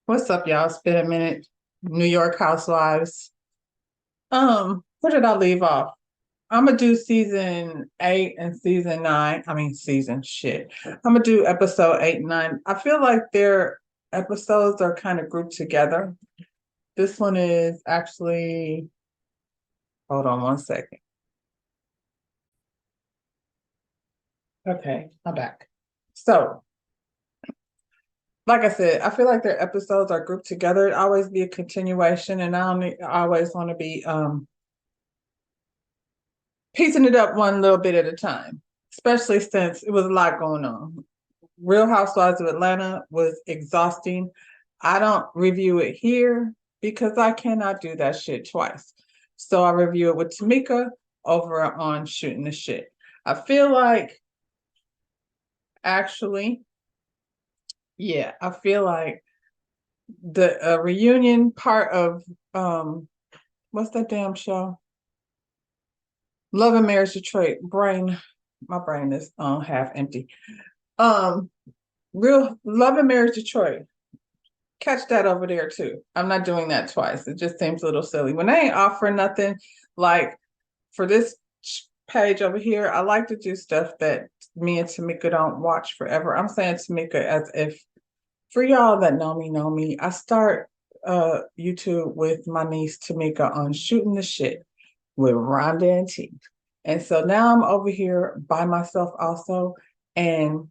What's up, y'all? It's been a minute. New York Housewives. Where did I leave off? I'm gonna do season 8 and season 9. I mean, season shit. I'm gonna do episode 8 and 9. I feel like their episodes are kind of grouped together. This one is actually, hold on one second. Okay, I'm back. So, like I said, I feel like their episodes are grouped together. It always be a continuation, and I always want to be piecing it up one little bit at a time, especially since it was a lot going on. Real Housewives of Atlanta was exhausting. I don't review it here because I cannot do that shit twice. So I review it with Tamika over on Shooting the Shit. I feel like actually, yeah, I feel like the reunion part of what's that damn show? Love and Marriage Detroit. My brain is half empty. Um, Real Love and Marriage Detroit. Catch that over there too. I'm not doing that twice. It just seems a little silly. When they ain't offering nothing, like for this page over here, I like to do stuff that me and Tamika don't watch forever. I'm saying Tamika as if for y'all that know me, I start YouTube with my niece Tamika on Shooting the Shit with Rhonda and T. And so now I'm over here by myself also. And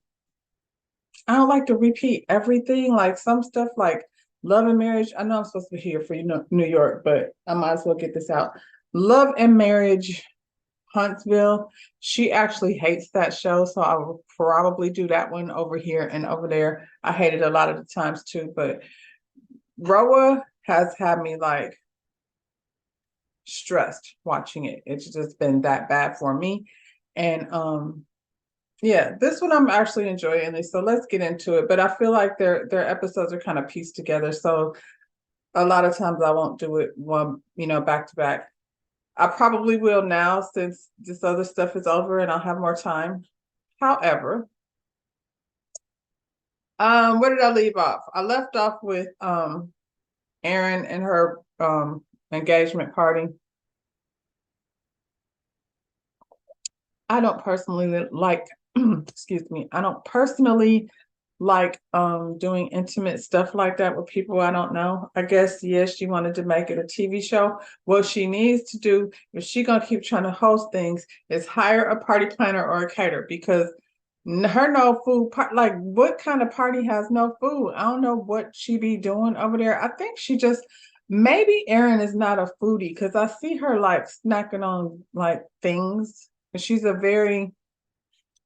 I don't like to repeat everything. Like some stuff like Love and Marriage. I know I'm supposed to be here for New York, but I might as well get this out. Love and Marriage Huntsville. She actually hates that show, so I will probably do that one over here and over there. I hate it a lot of the times too, but Roa has had me like stressed watching it. It's just been that bad for me. And yeah, this one I'm actually enjoying this. So let's get into it. But I feel like their episodes are kind of pieced together. So a lot of times I won't do it one, back to back. I probably will now since this other stuff is over and I'll have more time. However, where did I leave off? I left off with Erin and her engagement party. I don't personally like, excuse me, I don't personally like doing intimate stuff like that with people I don't know. I guess yes, she wanted to make it a TV show. What she needs to do if she gonna keep trying to host things is hire a party planner or a caterer because her no food like what kind of party has no food? I don't know what she be doing over there. I think she just maybe Erin is not a foodie because I see her like snacking on like things. She's a very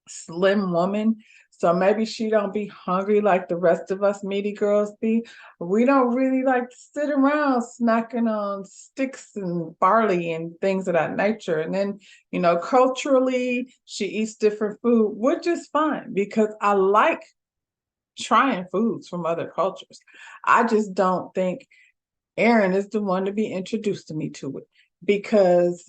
slim woman. So maybe she don't be hungry like the rest of us meaty girls be. We don't really like to sit around snacking on sticks and barley and things of that nature. And then, culturally, she eats different food, which is fine because I like trying foods from other cultures. I just don't think Erin is the one to be introduced to me to it because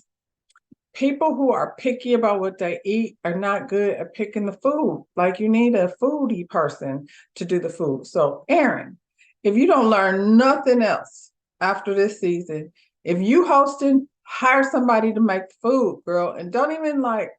people who are picky about what they eat are not good at picking the food. Like you need a foodie person to do the food. So, Erin, if you don't learn nothing else after this season, if you hosting, hire somebody to make the food, girl, and don't even like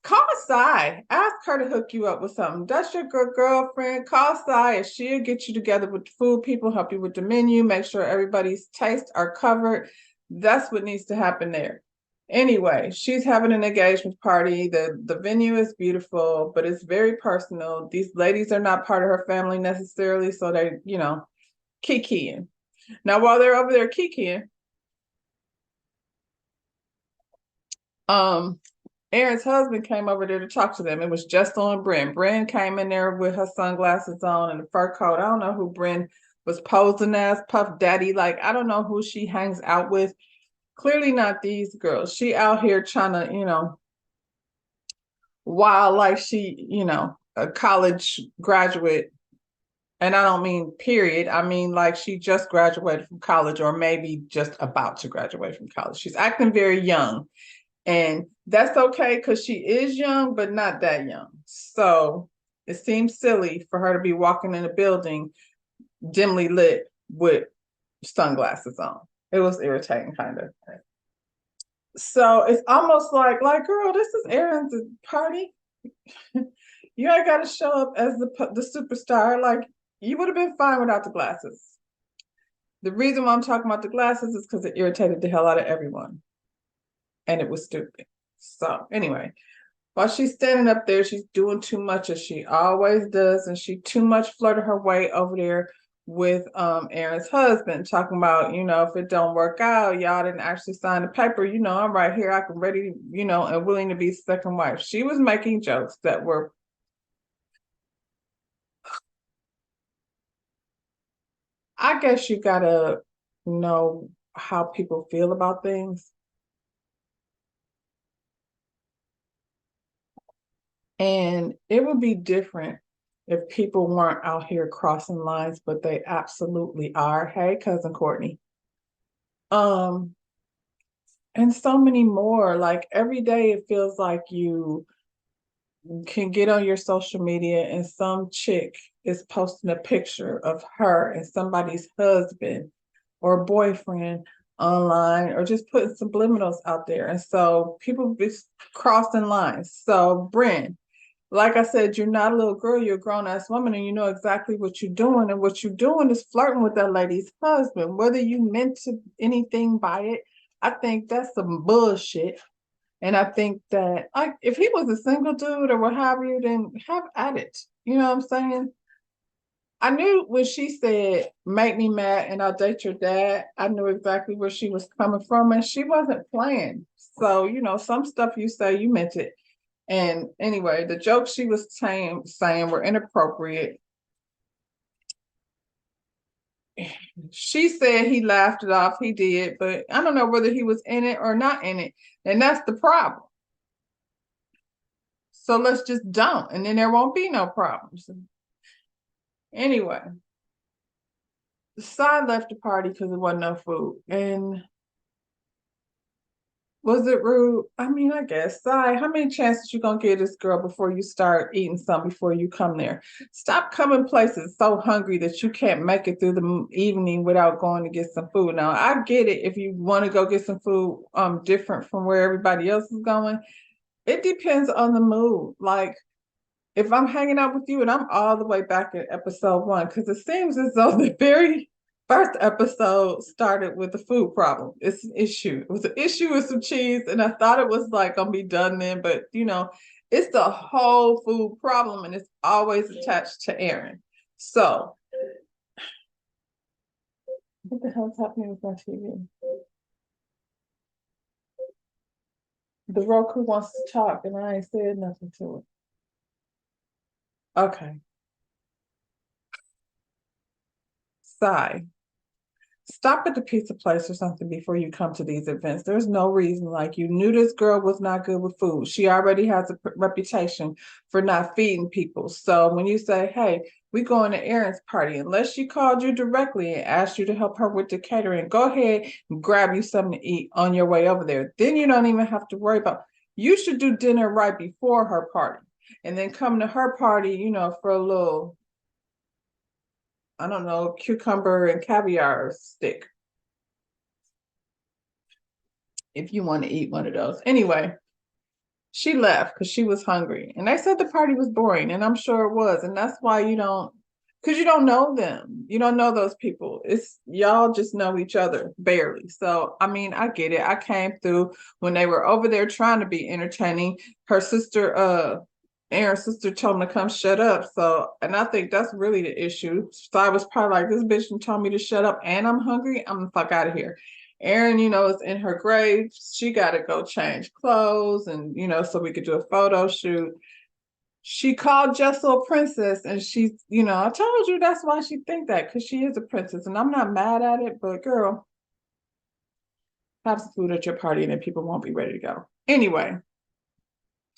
call Sai. Ask her to hook you up with something. That's your girlfriend. Call Sai and she'll get you together with the food people, help you with the menu, make sure everybody's tastes are covered. That's what needs to happen there. Anyway, she's having an engagement party. The venue is beautiful, but it's very personal. These ladies are not part of her family necessarily, so they, kikiing. Now, while they're over there kikiing, um, Erin's husband came over there to talk to them. It was just on Bryn. Bryn came in there with her sunglasses on and a fur coat. I don't know who Bryn was posing as, Puff Daddy. Like, I don't know who she hangs out with. Clearly not these girls. She out here trying to, while like she, a college graduate, and I don't mean period. I mean like she just graduated from college or maybe just about to graduate from college. She's acting very young. And that's okay because she is young, but not that young. So it seems silly for her to be walking in a building dimly lit with sunglasses on. It was irritating, kind of. So it's almost like, girl, this is Aaron's party. You ain't got to show up as the superstar. Like, you would have been fine without the glasses. The reason why I'm talking about the glasses is because it irritated the hell out of everyone, and it was stupid. So anyway, while she's standing up there, she's doing too much, as she always does, and she too much flirted her way over there with Aaron's husband, talking about, if it don't work out, y'all didn't actually sign the paper, I'm right here, I can ready, and willing to be second wife. She was making jokes that were, I guess you gotta know how people feel about things. And it would be different if people weren't out here crossing lines, but they absolutely are. Hey, cousin Courtney. Um, and so many more. Like every day it feels like you can get on your social media and some chick is posting a picture of her and somebody's husband or boyfriend online, or just putting subliminals out there. And so people be crossing lines. So Bryn, like I said, you're not a little girl, you're a grown ass woman, and you know exactly what you're doing. And what you're doing is flirting with that lady's husband, whether you meant to anything by it. I think that's some bullshit. And I think that, like, if he was a single dude or what have you, then have at it. You know what I'm saying? I knew when she said, make me mad and I'll date your dad, I knew exactly where she was coming from, and she wasn't playing. So, some stuff you say, you meant it. And anyway, the jokes she was saying were inappropriate. She said he laughed it off. He did, but I don't know whether he was in it or not in it. And that's the problem. So let's just don't, and then there won't be no problems. Anyway, the side left the party because there wasn't no food. And was it rude? I mean, I guess. Sai, how many chances you gonna give this girl before you start eating some before you come there? Stop coming places so hungry that you can't make it through the evening without going to get some food. Now, I get it if you want to go get some food different from where everybody else is going. It depends on the mood. Like, if I'm hanging out with you and I'm all the way back at episode 1, because it seems as though the very first episode started with the food problem. It's an issue. It was an issue with some cheese, and I thought it was like gonna be done then, but it's the whole food problem, and it's always attached to Aaron. So, what the hell's happening with my TV? The Roku wants to talk, and I ain't said nothing to it. Okay. Sigh. Stop at the pizza place or something before you come to these events. There's no reason. Like, you knew this girl was not good with food. She already has a reputation for not feeding people. So when you say, hey, we going to Erin's party, unless she called you directly and asked you to help her with the catering, go ahead and grab you something to eat on your way over there. Then you don't even have to worry about, you should do dinner right before her party and then come to her party, for a little, I don't know, cucumber and caviar stick, if you want to eat one of those. Anyway, she left because she was hungry. And they said the party was boring, and I'm sure it was. And that's why because you don't know them. You don't know those people. It's y'all just know each other barely. So, I mean, I get it. I came through when they were over there trying to be entertaining. Her sister, Aaron's sister told him to come shut up. So, and I think that's really the issue. So I was probably like, this bitch told me to shut up and I'm hungry. I'm the fuck out of here. Erin, is in her grave. She got to go change clothes and, so we could do a photo shoot. She called Jessel a princess, and she's, I told you that's why she think that, because she is a princess, and I'm not mad at it, but girl, have some food at your party and then people won't be ready to go. Anyway,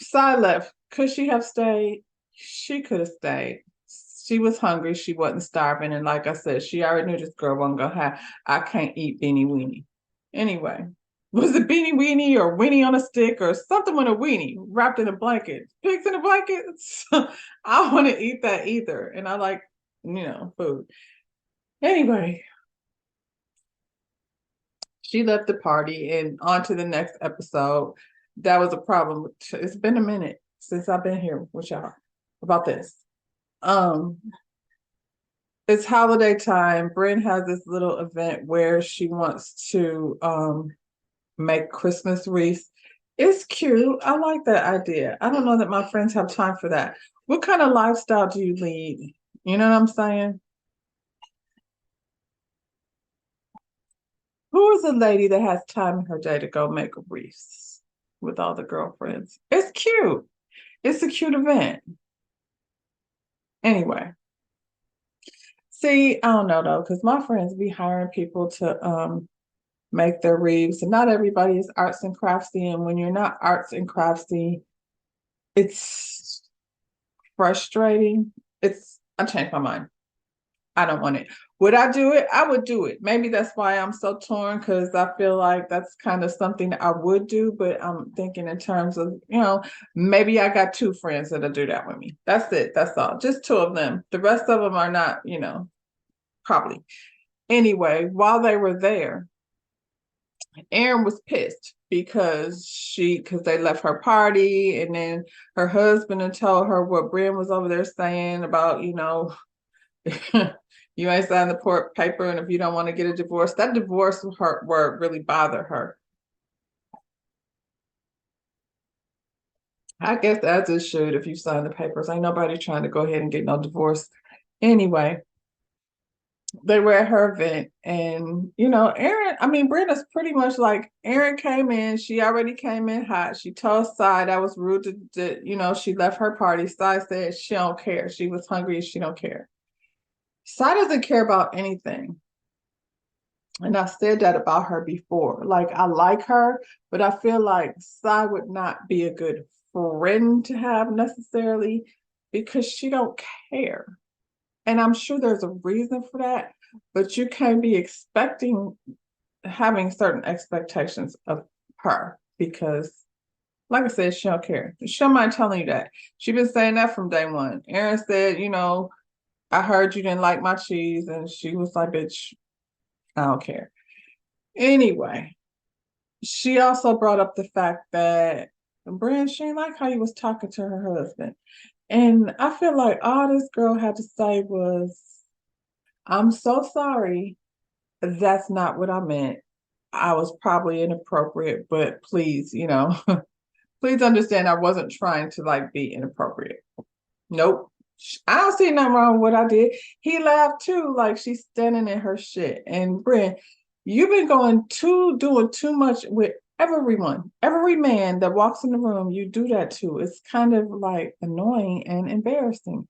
Sai left. Could she have stayed? She could have stayed. She was hungry. She wasn't starving. And like I said, she already knew this girl wasn't going to have, I can't eat beanie weenie. Anyway, was it beanie weenie or weenie on a stick or something with a weenie wrapped in a blanket? Pigs in a blanket? I want to eat that either. And I like, food. Anyway, she left the party and on to the next episode. That was a problem. It's been a minute since I've been here with y'all about this. Um, it's holiday time. Bryn has this little event where she wants to make Christmas wreaths. It's cute. I like that idea. I don't know that my friends have time for that. What kind of lifestyle do you lead? You know what I'm saying? Who is a lady that has time in her day to go make wreaths with all the girlfriends? It's cute. It's a cute event. Anyway, see, I don't know though, because my friends be hiring people to make their wreaths, and not everybody is arts and craftsy. And when you're not arts and craftsy, it's frustrating. I changed my mind. I don't want it. Would I do it? I would do it. Maybe that's why I'm so torn because I feel like that's kind of something that I would do, but I'm thinking in terms of, maybe I got two friends that'll do that with me. That's it. That's all. Just two of them. The rest of them are not, probably. Anyway, while they were there, Erin was pissed because they left her party and then her husband had told her what Bryn was over there saying about, you ain't signed the court paper, and if you don't want to get a divorce, that divorce word really bothered her. I guess as it should if you sign the papers. Ain't nobody trying to go ahead and get no divorce. Anyway, they were at her event, and Erin, I mean, Brenda's pretty much like Erin came in, she already came in hot. She told Sai that was rude she left her party. Sai said she don't care. She was hungry, she don't care. Sai doesn't care about anything. And I said that about her before. Like, I like her, but I feel like Sai would not be a good friend to have necessarily because she don't care. And I'm sure there's a reason for that, but you can't be having certain expectations of her because, like I said, she don't care. She don't mind telling you that. She's been saying that from day one. Erin said, I heard you didn't like my cheese. And she was like, bitch, I don't care. Anyway, she also brought up the fact that Brand, she didn't like how he was talking to her husband. And I feel like all this girl had to say was, I'm so sorry. That's not what I meant. I was probably inappropriate, but please, please understand I wasn't trying to like be inappropriate. Nope. I don't see nothing wrong with what I did. He laughed too, like she's standing in her shit. And Brent, you've been doing too much with everyone. Every man that walks in the room, you do that to. It's kind of like annoying and embarrassing.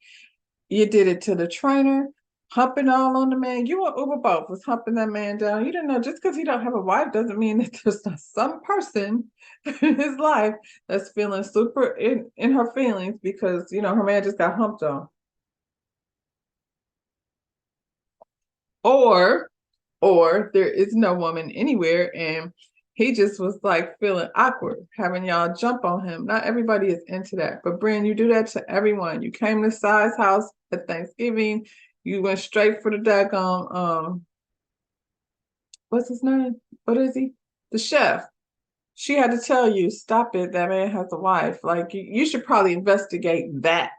You did it to the trainer, humping all on the man. You and Uber both was humping that man down. You didn't know just because he don't have a wife doesn't mean that there's not some person in his life that's feeling super in her feelings because her man just got humped on. Or there is no woman anywhere and he just was like feeling awkward having y'all jump on him. Not everybody is into that. But Brian, you do that to everyone. You came to Sai's house at Thanksgiving. You went straight for the daggone what's his name? What is he? The chef. She had to tell you, stop it, that man has a wife. Like you should probably investigate that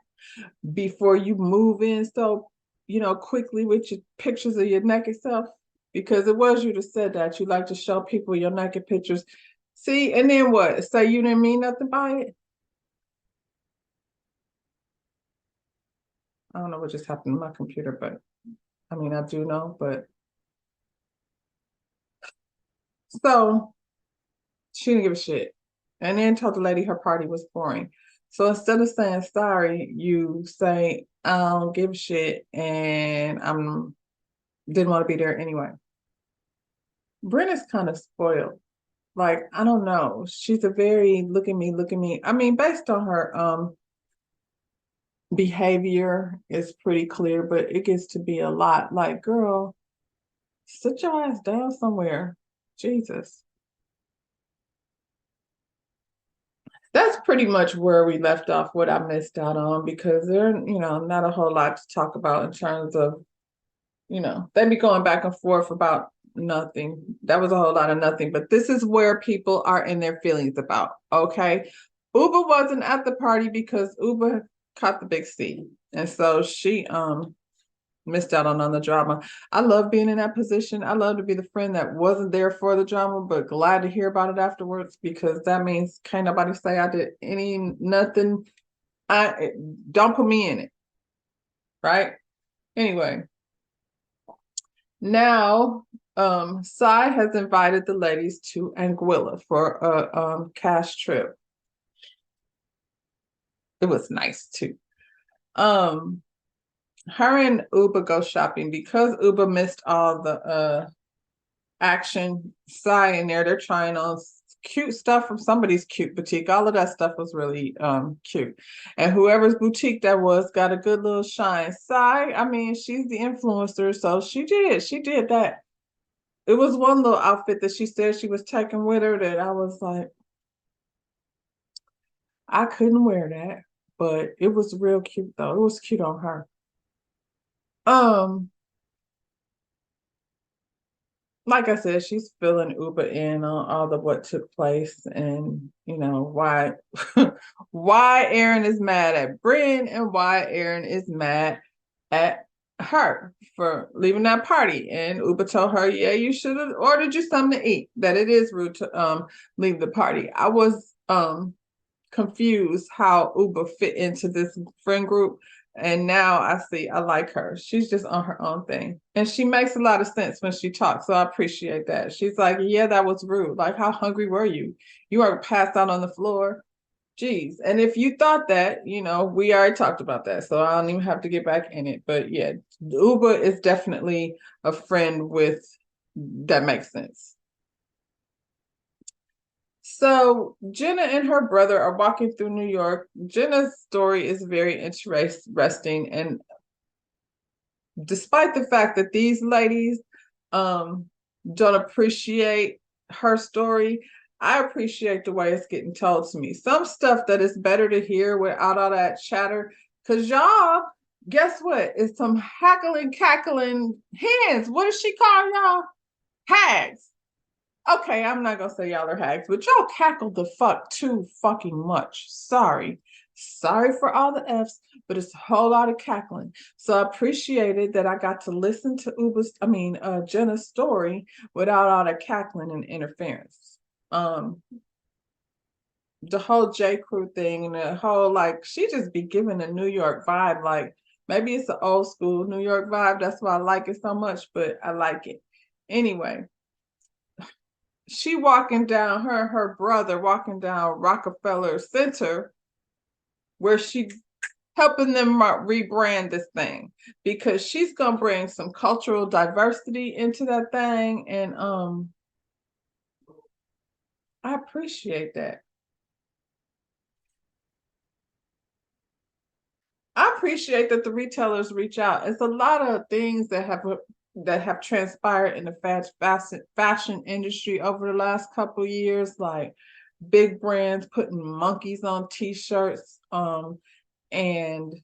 before you move in so quickly with your pictures of your naked self because it was you that said that you like to show people your naked pictures. See, and then what? Say you didn't mean nothing by it? I don't know what just happened to my computer, but I mean, I do know, but so she didn't give a shit. And then told the lady her party was boring. So instead of saying sorry, you say, I don't give a shit and I'm didn't want to be there anyway. Brenna's kind of spoiled. Like, I don't know. She's a very look at me, look at me. I mean, based on her behavior, it's pretty clear, but it gets to be a lot. Like, girl, sit your ass down somewhere. Jesus. That's pretty much where we left off, what I missed out on, because there, not a whole lot to talk about in terms of They be going back and forth about nothing. That was a whole lot of nothing. But this is where people are in their feelings about. Okay. Uber wasn't at the party because Uber caught the big C. And so she missed out on the drama. I love being in that position. I love to be the friend that wasn't there for the drama, but glad to hear about it afterwards, because that means can't nobody say I did nothing. I don't put me in it. Right. Anyway. Now, Sai has invited the ladies to Anguilla for a cash trip. It was nice too. Her and Uba go shopping because Uba missed all the action. Sai in there, they're trying on cute stuff from somebody's cute boutique. All of that stuff was really cute. And whoever's boutique that was got a good little shine. Sai, I mean, she's the influencer, so she did that. It was one little outfit that she said she was taking with her that I was like, I couldn't wear that, but it was real cute though. It was cute on her. Um, like I said, she's filling Uber in on all of what took place, and why why Aaron is mad at Bryn and why Aaron is mad at her for leaving that party. And Uber told her, yeah, you should have ordered you something to eat, that it is rude to leave the party. I was confused how Uber fit into this friend group. And now I see I like her. She's just on her own thing. And she makes a lot of sense when she talks. So I appreciate that. She's like, yeah, that was rude. Like, how hungry were you? You were passed out on the floor. Geez. And if you thought that, we already talked about that. So I don't even have to get back in it. But yeah, Uber is definitely a friend that makes sense. So Jenna and her brother are walking through New York. Jenna's story is very interesting, and despite the fact that these ladies don't appreciate her story, I appreciate the way it's getting told to me. Some stuff that is better to hear without all that chatter, because y'all, guess what? It's some hackling, cackling hens. What does she call y'all? Hags. Okay, I'm not gonna say y'all are hags, but y'all cackled the fuck too fucking much. Sorry for all the F's, but it's a whole lot of cackling. So I appreciated that I got to listen to Jenna's story without all the cackling and interference. The whole J. Crew thing and the whole, like, she just be giving a New York vibe. Like, maybe it's an old school New York vibe. That's why I like it so much, but I like it. Anyway, her and her brother walking down Rockefeller Center, where she's helping them rebrand this thing, because she's gonna bring some cultural diversity into that thing. And I appreciate that. I appreciate that the retailers reach out. It's a lot of things that have transpired in the fashion industry over the last couple of years, like big brands putting monkeys on t-shirts. And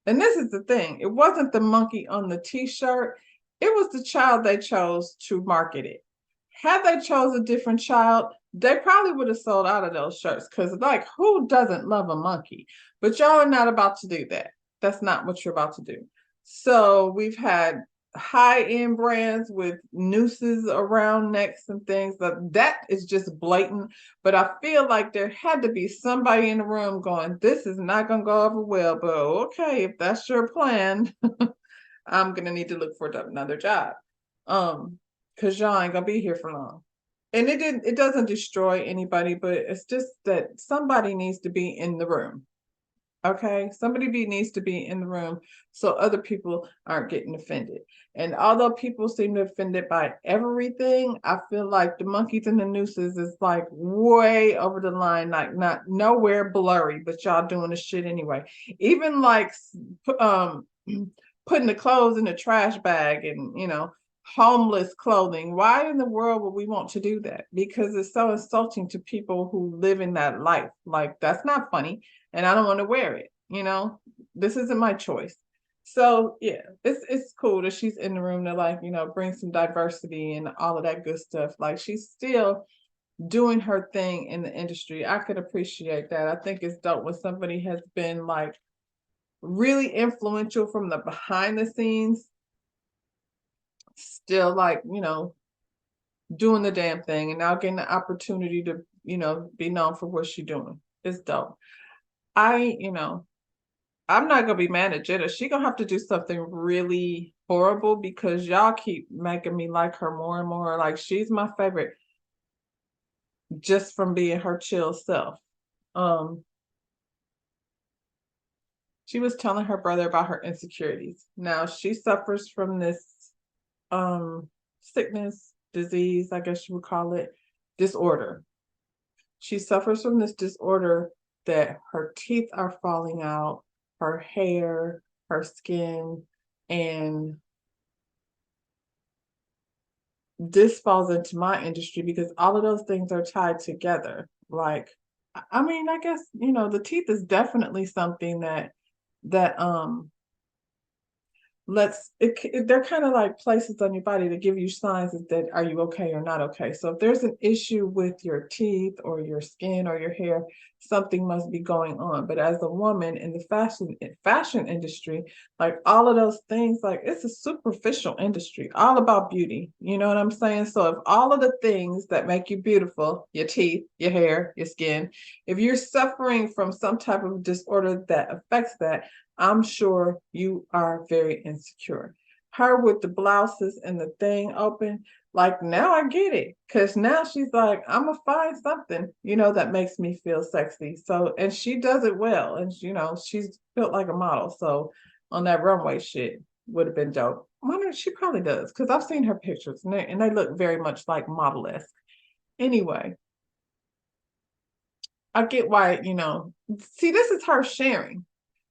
this is the thing. It wasn't the monkey on the t-shirt. It was the child they chose to market it. Had they chose a different child, they probably would have sold out of those shirts, because, like, who doesn't love a monkey? But y'all are not about to do that. That's not what you're about to do. So we've had high-end brands with nooses around necks and things. That is just blatant. But I feel like there had to be somebody in the room going, this is not going to go over well, but okay, if that's your plan, I'm going to need to look for another job. Because y'all ain't going to be here for long. And it doesn't destroy anybody, but it's just that somebody needs to be in the room. Okay, needs to be in the room so other people aren't getting offended. And although people seem to be offended by everything, I feel like the monkeys and the nooses is like way over the line, like not nowhere blurry, but y'all doing the shit anyway. Even like putting the clothes in the trash bag and homeless clothing. Why in the world would we want to do that? Because it's so insulting to people who live in that life. Like, that's not funny. And I don't want to wear it. This isn't my choice. So yeah, it's cool that she's in the room to like, bring some diversity and all of that good stuff. Like she's still doing her thing in the industry. I could appreciate that. I think it's dope when somebody has been like really influential from the behind the scenes, still like, doing the damn thing and now getting the opportunity to, be known for what she's doing. It's dope. I, you know, I'm not gonna be mad at Jenna. She gonna have to do something really horrible because y'all keep making me like her more and more. Like she's my favorite just from being her chill self. Um, she was telling her brother about her insecurities. Now she suffers from this sickness, disease, I guess you would call it, disorder. She suffers from this disorder that her teeth are falling out, her hair, her skin, and this falls into my industry because all of those things are tied together. Like, I mean, I guess, the teeth is definitely something that they're kind of like places on your body to give you signs that are you okay or not okay. So if there's an issue with your teeth or your skin or your hair, something must be going on. But as a woman in the fashion industry, like all of those things, like it's a superficial industry, all about beauty. You know what I'm saying? So if all of the things that make you beautiful, your teeth, your hair, your skin, if you're suffering from some type of disorder that affects that, I'm sure you are very insecure. Her with the blouses and the thing open, like now I get it. Cause now she's like, I'm gonna find something, that makes me feel sexy. So, and she does it well. And, she's built like a model. So on that runway shit would have been dope. I wonder if she probably does. Cause I've seen her pictures and they look very much like model-esque. Anyway, I get why, see, this is her sharing.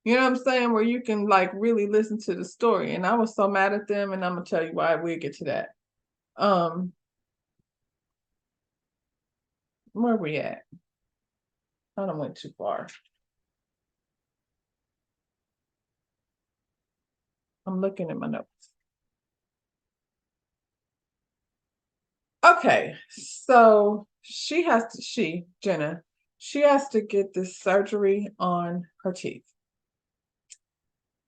You know what I'm saying? Where you can like really listen to the story. And I was so mad at them, and I'm gonna tell you why. We'll get to that. Um, where we at? I don't went too far. I'm looking at my notes. Okay, so Jenna, she has to get this surgery on her teeth.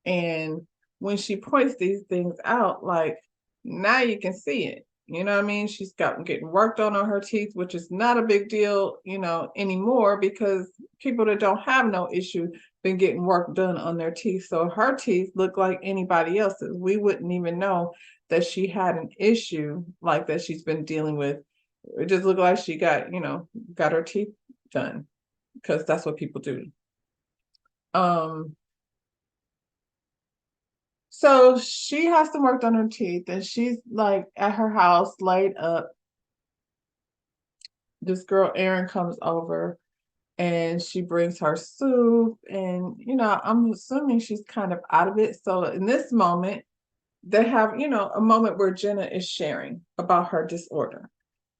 And when she points these things out, like now you can see it. You know what I mean? She's got getting worked on her teeth, which is not a big deal, anymore because people that don't have no issue been getting work done on their teeth. So her teeth look like anybody else's. We wouldn't even know that she had an issue like that she's been dealing with. It just looked like she got her teeth done because that's what people do. Um, So she has to work on her teeth, and she's like at her house laid up. This girl, Erin, comes over and she brings her soup. And, I'm assuming she's kind of out of it. So in this moment, they have, a moment where Jenna is sharing about her disorder.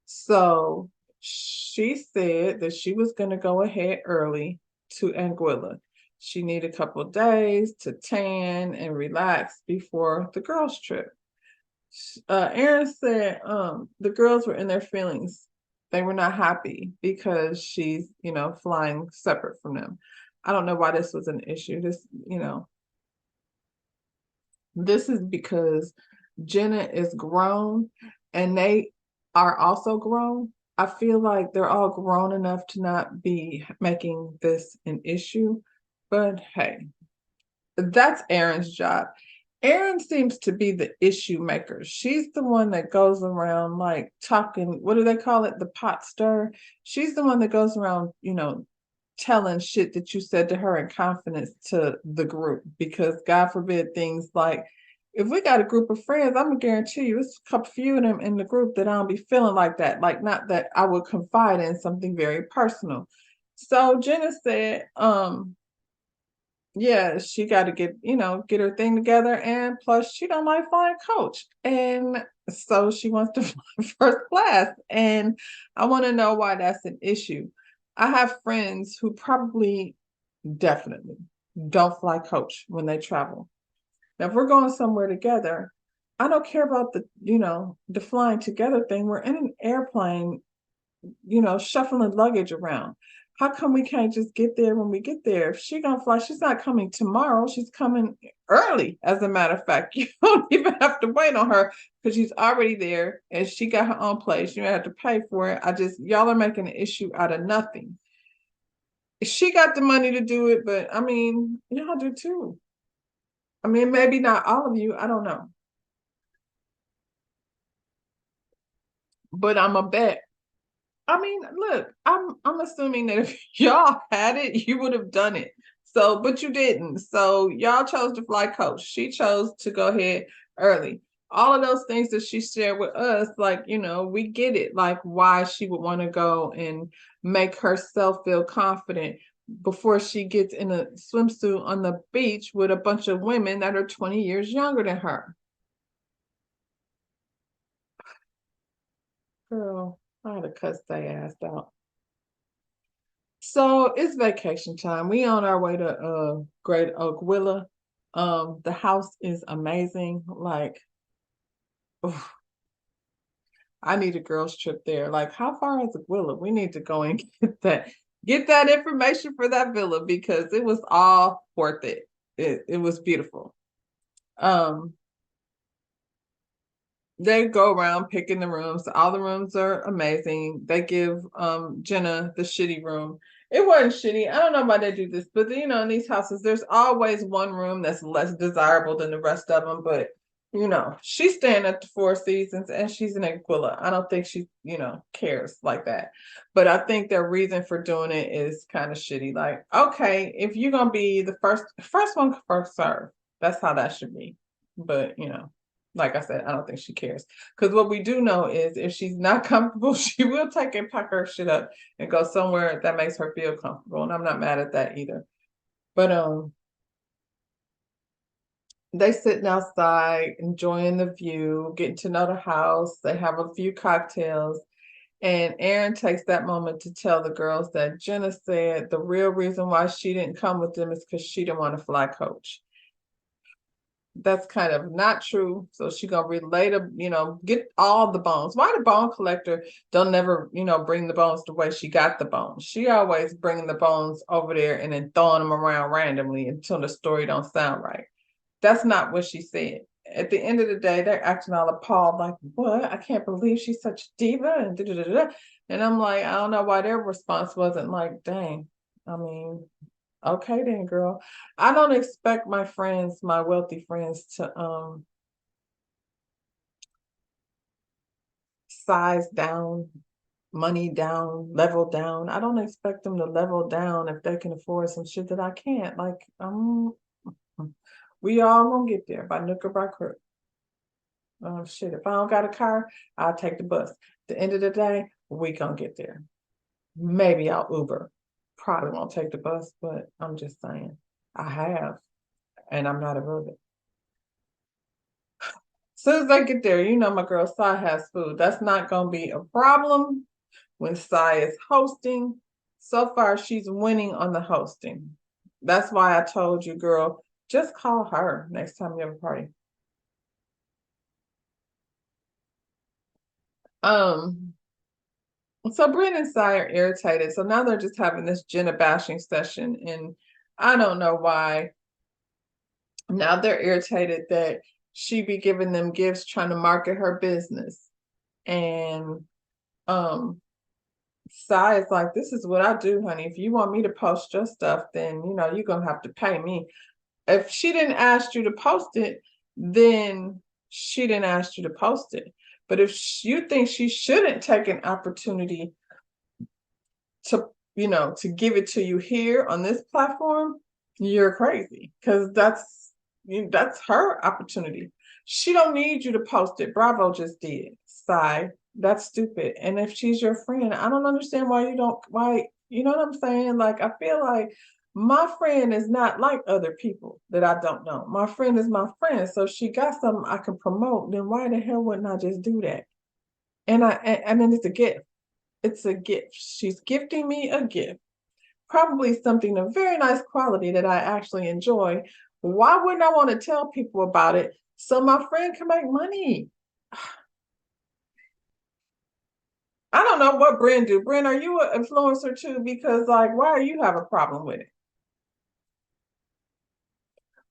So she said that she was going to go ahead early to Anguilla. She needed a couple of days to tan and relax before the girls' trip. Erin said the girls were in their feelings. They were not happy because she's, flying separate from them. I don't know why this was an issue. This is because Jenna is grown and they are also grown. I feel like they're all grown enough to not be making this an issue. But hey, that's Erin's job. Erin seems to be the issue maker. She's the one that goes around like talking, what do they call it? The pot stir. She's the one that goes around, telling shit that you said to her in confidence to the group. Because God forbid things like, if we got a group of friends, I'm gonna guarantee you it's a couple few of them in the group that I don't be feeling like that. Like not that I would confide in something very personal. So Jenna said, yeah, she got to get her thing together, and plus she don't like flying coach, and so she wants to fly first class, and I want to know why that's an issue. I have friends who probably definitely don't fly coach when they travel. Now, if we're going somewhere together, I don't care about the flying together thing. We're in an airplane, shuffling luggage around. How come we can't just get there when we get there? If she gonna fly, she's not coming tomorrow. She's coming early. As a matter of fact, you don't even have to wait on her because she's already there and she got her own place. You don't have to pay for it. Y'all are making an issue out of nothing. She got the money to do it, but I mean, y'all do too. I mean, maybe not all of you. I don't know, but I'm a bet. I mean, look, I'm assuming that if y'all had it, you would have done it. So, but you didn't. So y'all chose to fly coach. She chose to go ahead early. All of those things that she shared with us, like, we get it, like why she would want to go and make herself feel confident before she gets in a swimsuit on the beach with a bunch of women that are 20 years younger than her. Girl, I had to cuss their ass out. So it's vacation time. We on our way to Great Oak Willa. The house is amazing. Like, oof, I need a girls trip there. Like, how far is Willa? We need to go and get that information for that villa because it was all worth it. It was beautiful. Um, they go around picking the rooms. All the rooms are amazing. They give Jenna the shitty room. It wasn't shitty. I don't know why they do this, but in these houses, there's always one room that's less desirable than the rest of them. But she's staying at the Four Seasons and she's in Aquila. I don't think she, cares like that. But I think their reason for doing it is kind of shitty. Like, okay, if you're gonna be the first one first serve, that's how that should be. But like I said, I don't think she cares. Because what we do know is if she's not comfortable, she will take and pack her shit up and go somewhere that makes her feel comfortable. And I'm not mad at that either. But they sitting outside, enjoying the view, getting to know the house. They have a few cocktails. And Aaron takes that moment to tell the girls that Jenna said the real reason why she didn't come with them is because she didn't want to fly coach. That's kind of not true. So she gonna relay to, get all the bones. Why the bone collector don't never, bring the bones the way she got the bones? She always bringing the bones over there and then throwing them around randomly until the story don't sound right. That's not what she said. At the end of the day, they're acting all appalled, like, what? I can't believe she's such a diva and da da da da. And I'm like, I don't know why their response wasn't like, dang. I mean, okay then, girl. I don't expect my friends, my wealthy friends, to size down, money down, level down. I don't expect them to level down if they can afford some shit that I can't. Like, we all gonna get there by nook or by crook. Shit, if I don't got a car, I'll take the bus. At the end of the day, we gonna get there. Maybe I'll Uber. Probably won't take the bus, but I'm just saying. I have, and I'm not above it. As soon as I get there, my girl Sai has food. That's not gonna be a problem when Sai is hosting. So far, she's winning on the hosting. That's why I told you, girl, just call her next time you have a party. Um, so Brent and Sai are irritated. So now they're just having this Jenna bashing session, and I don't know why. Now they're irritated that she be giving them gifts trying to market her business. And um Sai is like, this is what I do, honey. If you want me to post your stuff, then you're gonna have to pay me. If she didn't ask you to post it, then she didn't ask you to post it. But if you think she shouldn't take an opportunity to to give it to you here on this platform, you're crazy because that's her opportunity. She don't need you to post it. Bravo just did. Sigh. That's stupid. And if she's your friend, I don't understand why you know what I'm saying? Like, I feel like my friend is not like other people that I don't know. My friend is my friend. So if she got something I can promote, then why the hell wouldn't I just do that? And I mean, it's a gift. It's a gift. She's gifting me a gift, probably something of very nice quality that I actually enjoy. Why wouldn't I want to tell people about it so my friend can make money? I don't know what Bryn do. Bryn, are you an influencer too? Because like, why do you have a problem with it?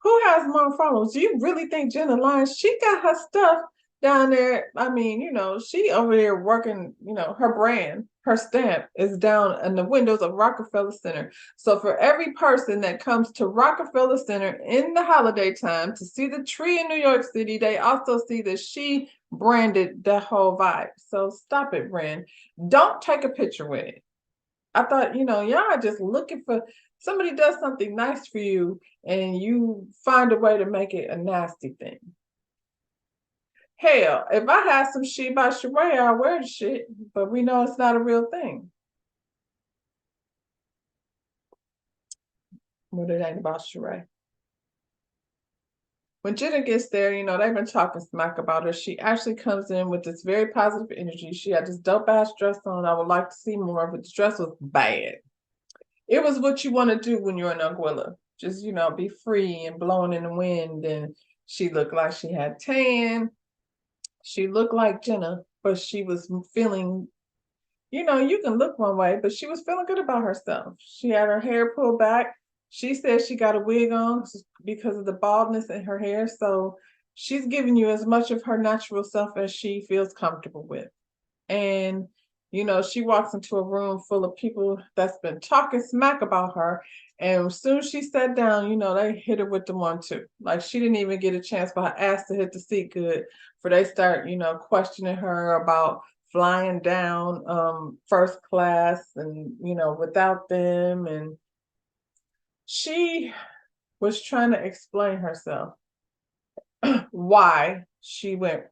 Who has more followers? Do you really think Jenna Lyons? She got her stuff down there. I mean, she over there working, her brand, her stamp is down in the windows of Rockefeller Center. So for every person that comes to Rockefeller Center in the holiday time to see the tree in New York City, they also see that she branded the whole vibe. So stop it, brand. Don't take a picture with it. I thought, y'all are just looking for somebody does something nice for you and you find a way to make it a nasty thing. Hell, if I had some shit by Sheree, I'll wear the shit, but we know it's not a real thing. What it ain't about Sheree. When Jenna gets there, they've been talking smack about her. She actually comes in with this very positive energy. She had this dope ass dress on. I would like to see more of it. The dress was bad. It was what you want to do when you're in Anguilla. Just, be free and blowing in the wind. And she looked like she had tan. She looked like Jenna, but she was feeling, you can look one way, but she was feeling good about herself. She had her hair pulled back. She said she got a wig on because of the baldness in her hair. So she's giving you as much of her natural self as she feels comfortable with. And she walks into a room full of people that's been talking smack about her, and as soon as she sat down, they hit her with the 1-2. Like she didn't even get a chance for her ass to hit the seat good for they start questioning her about flying down first class and without them. And she was trying to explain herself why she went,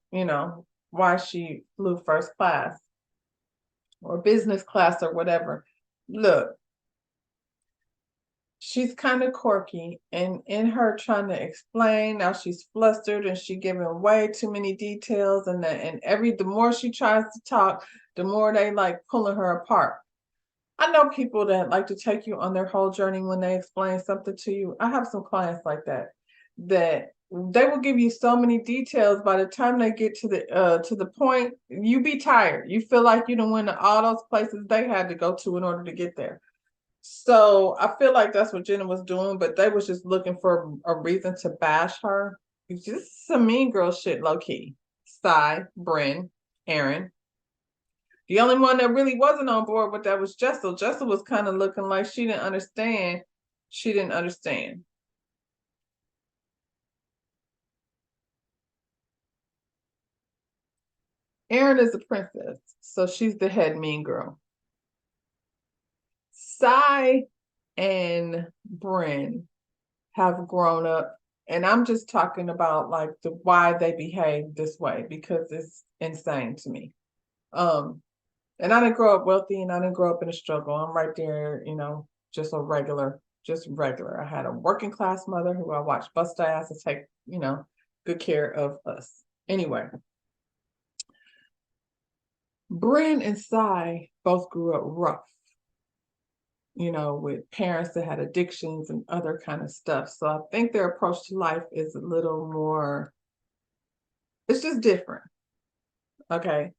why she flew first class or business class or whatever. Look, she's kind of quirky, and in her trying to explain, now she's flustered and she giving way too many details, and the more she tries to talk, the more they like pulling her apart. I know people that like to take you on their whole journey when they explain something to you. I have some clients like that they will give you so many details. By the time they get to the point, you be tired. You feel like you don't went to all those places they had to go to in order to get there. So I feel like that's what Jenna was doing, but they was just looking for a reason to bash her. It's just some mean girl shit, low key. Cy, Bryn, Aaron. The only one that really wasn't on board with that was Jessel. Jessel was kind of looking like she didn't understand. She didn't understand. Aaron is a princess, so she's the head mean girl. Cy and Bryn have grown up, and I'm just talking about like why they behave this way because it's insane to me. And I didn't grow up wealthy, and I didn't grow up in a struggle. I'm right there, just just regular. I had a working class mother who I watched bust her ass and take, good care of us. Anyway, Bryn and Cy both grew up rough, with parents that had addictions and other kind of stuff. So I think their approach to life is a little more, it's just different. Okay.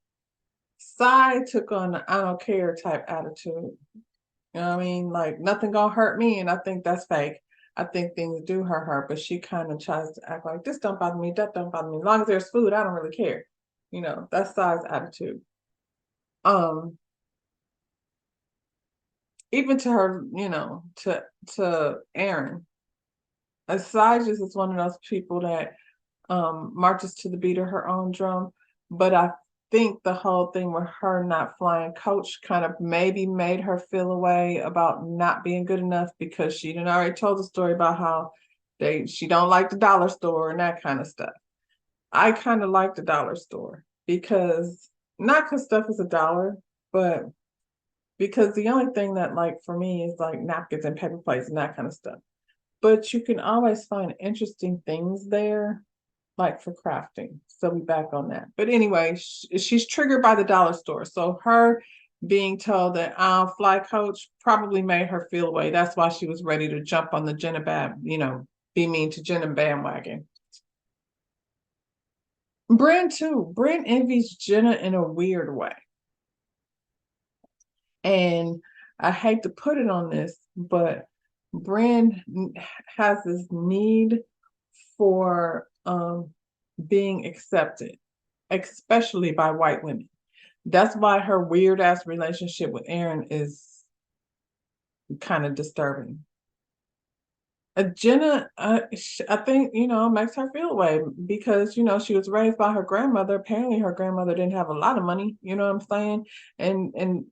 Cy took on the I don't care type attitude. You know what I mean? Like nothing gonna hurt me, and I think that's fake. I think things do hurt her, but she kind of tries to act like this don't bother me, that don't bother me. As long as there's food, I don't really care. That's Cy's attitude. Um, even to her, to Aaron. Cy just is one of those people that marches to the beat of her own drum. But I think the whole thing with her not flying coach kind of maybe made her feel a way about not being good enough because she didn't already told the story about how she don't like the dollar store and that kind of stuff. I kind of like the dollar store because not because stuff is $1, but because the only thing that like for me is like napkins and paper plates and that kind of stuff. But you can always find interesting things there like for crafting. So we back on that. But anyway, she's triggered by the dollar store. So her being told that I'll fly coach probably made her feel away. That's why she was ready to jump on the Jenna Bab, be mean to Jenna bandwagon. Bryn too. Bryn envies Jenna in a weird way. And I hate to put it on this, but Bryn has this need for being accepted, especially by white women. That's why her weird ass relationship with Aaron is kind of disturbing. Jenna, I think, makes her feel away because, she was raised by her grandmother. Apparently her grandmother didn't have a lot of money, you know what I'm saying? And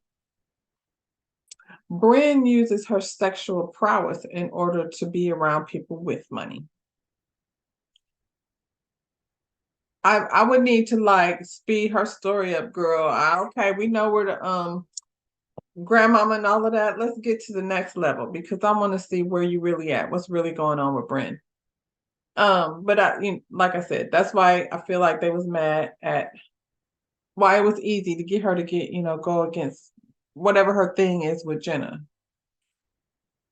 Bryn uses her sexual prowess in order to be around people with money. I would need to like speed her story up, girl. Okay, we know where the grandmama and all of that. Let's get to the next level because I want to see where you really at. What's really going on with Bryn? But like I said, that's why I feel like they was mad at why it was easy to get her to go against whatever her thing is with Jenna.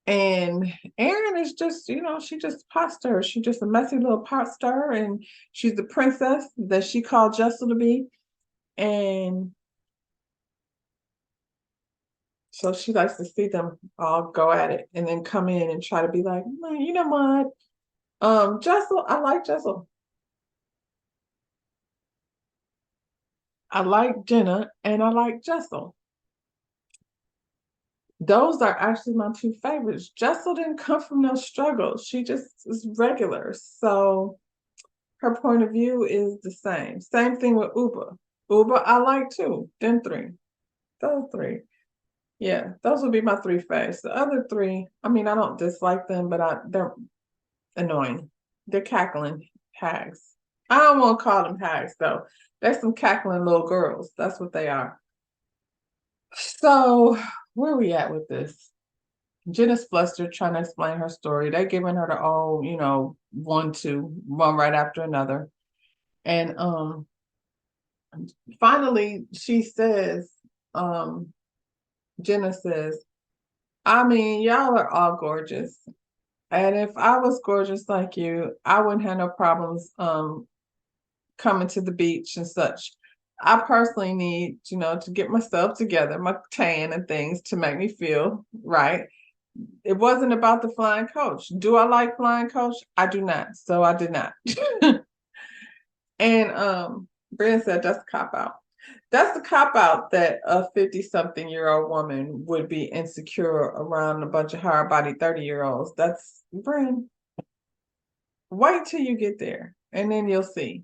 And Erin is just, she just pot stir. She's just a messy little pot stir, and she's the princess that she called Jessel to be. And so she likes to see them all go at it and then come in and try to be like, you know what? Jessel, I like Jessel. I like Jenna and I like Jessel. Those are actually my two favorites. Jessel didn't come from no struggle. She just is regular. So her point of view is the same. Same thing with Uber. Uber, I like too. Then three. Those three. Yeah, those would be my three faves. The other three, I mean, I don't dislike them, but they're annoying. They're cackling hags. I don't want to call them hags though. They're some cackling little girls. That's what they are. So where are we at with this? Jenna's flustered trying to explain her story. They're giving her the one right after another. And finally she says, Jenna says, I mean, y'all are all gorgeous. And if I was gorgeous like you, I wouldn't have no problems coming to the beach and such. I personally need, to get myself together, my tan and things to make me feel right. It wasn't about the flying coach. Do I like flying coach? I do not. So I did not. And Brandon said that's a cop out. That's the cop out that a 50-something-year-old woman would be insecure around a bunch of hard body 30-year-olds. That's Brandon. Wait till you get there and then you'll see.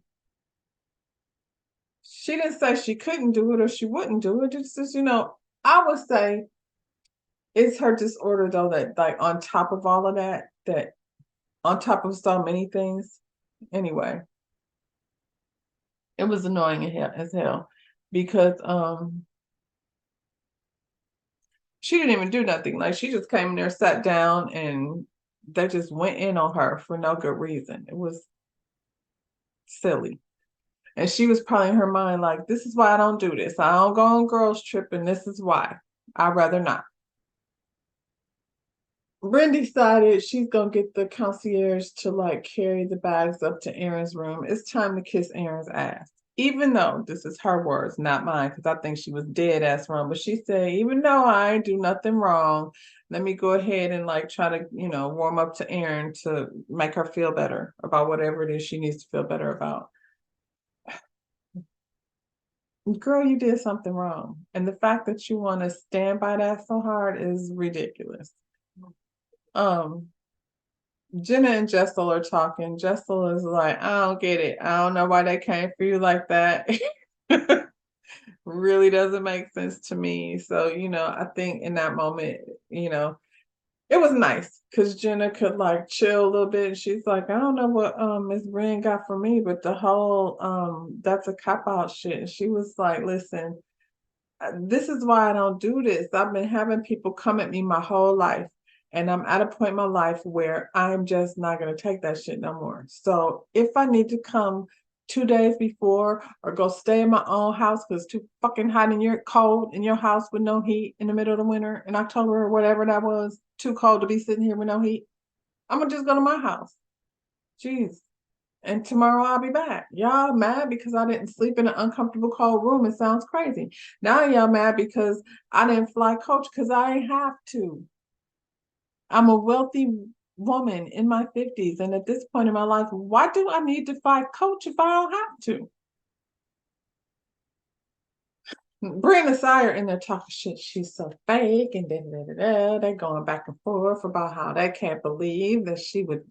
She didn't say she couldn't do it or she wouldn't do it. It's just, I would say it's her disorder though that like on top of all of that on top of so many things. Anyway, it was annoying as hell because she didn't even do nothing. Like she just came in there, sat down, and they just went in on her for no good reason. It was silly. And she was probably in her mind like, this is why I don't do this. I don't go on girls trip, and this is why. I'd rather not. Bryn decided she's gonna get the concierge to like carry the bags up to Aaron's room. It's time to kiss Aaron's ass. Even though this is her words, not mine, because I think she was dead ass wrong. But she said, even though I ain't do nothing wrong, let me go ahead and like try to, warm up to Aaron to make her feel better about whatever it is she needs to feel better about. Girl, you did something wrong. And the fact that you want to stand by that so hard is ridiculous. Jenna and Jessel are talking. Jessel is like, I don't get it. I don't know why they came for you like that. Really doesn't make sense to me. So, I think in that moment, it was nice because Jenna could like chill a little bit. She's like, I don't know what Miss Bryn got for me, but the whole that's a cop out shit. And she was like, listen, this is why I don't do this. I've been having people come at me my whole life. And I'm at a point in my life where I'm just not going to take that shit no more. So if I need to come 2 days before or go stay in my own house because it's too fucking hot in your cold in your house with no heat in the middle of the winter in October or whatever that was, too cold to be sitting here with no heat, I'm going to just go to my house. Jeez. And tomorrow I'll be back. Y'all mad because I didn't sleep in an uncomfortable cold room. It sounds crazy. Now y'all mad because I didn't fly coach because I ain't have to. I'm a wealthy woman in my 50s. And at this point in my life, why do I need to fly coach if I don't have to? Brenda Sire in there talking shit. She's so fake, and then they're going back and forth about how they can't believe that she would,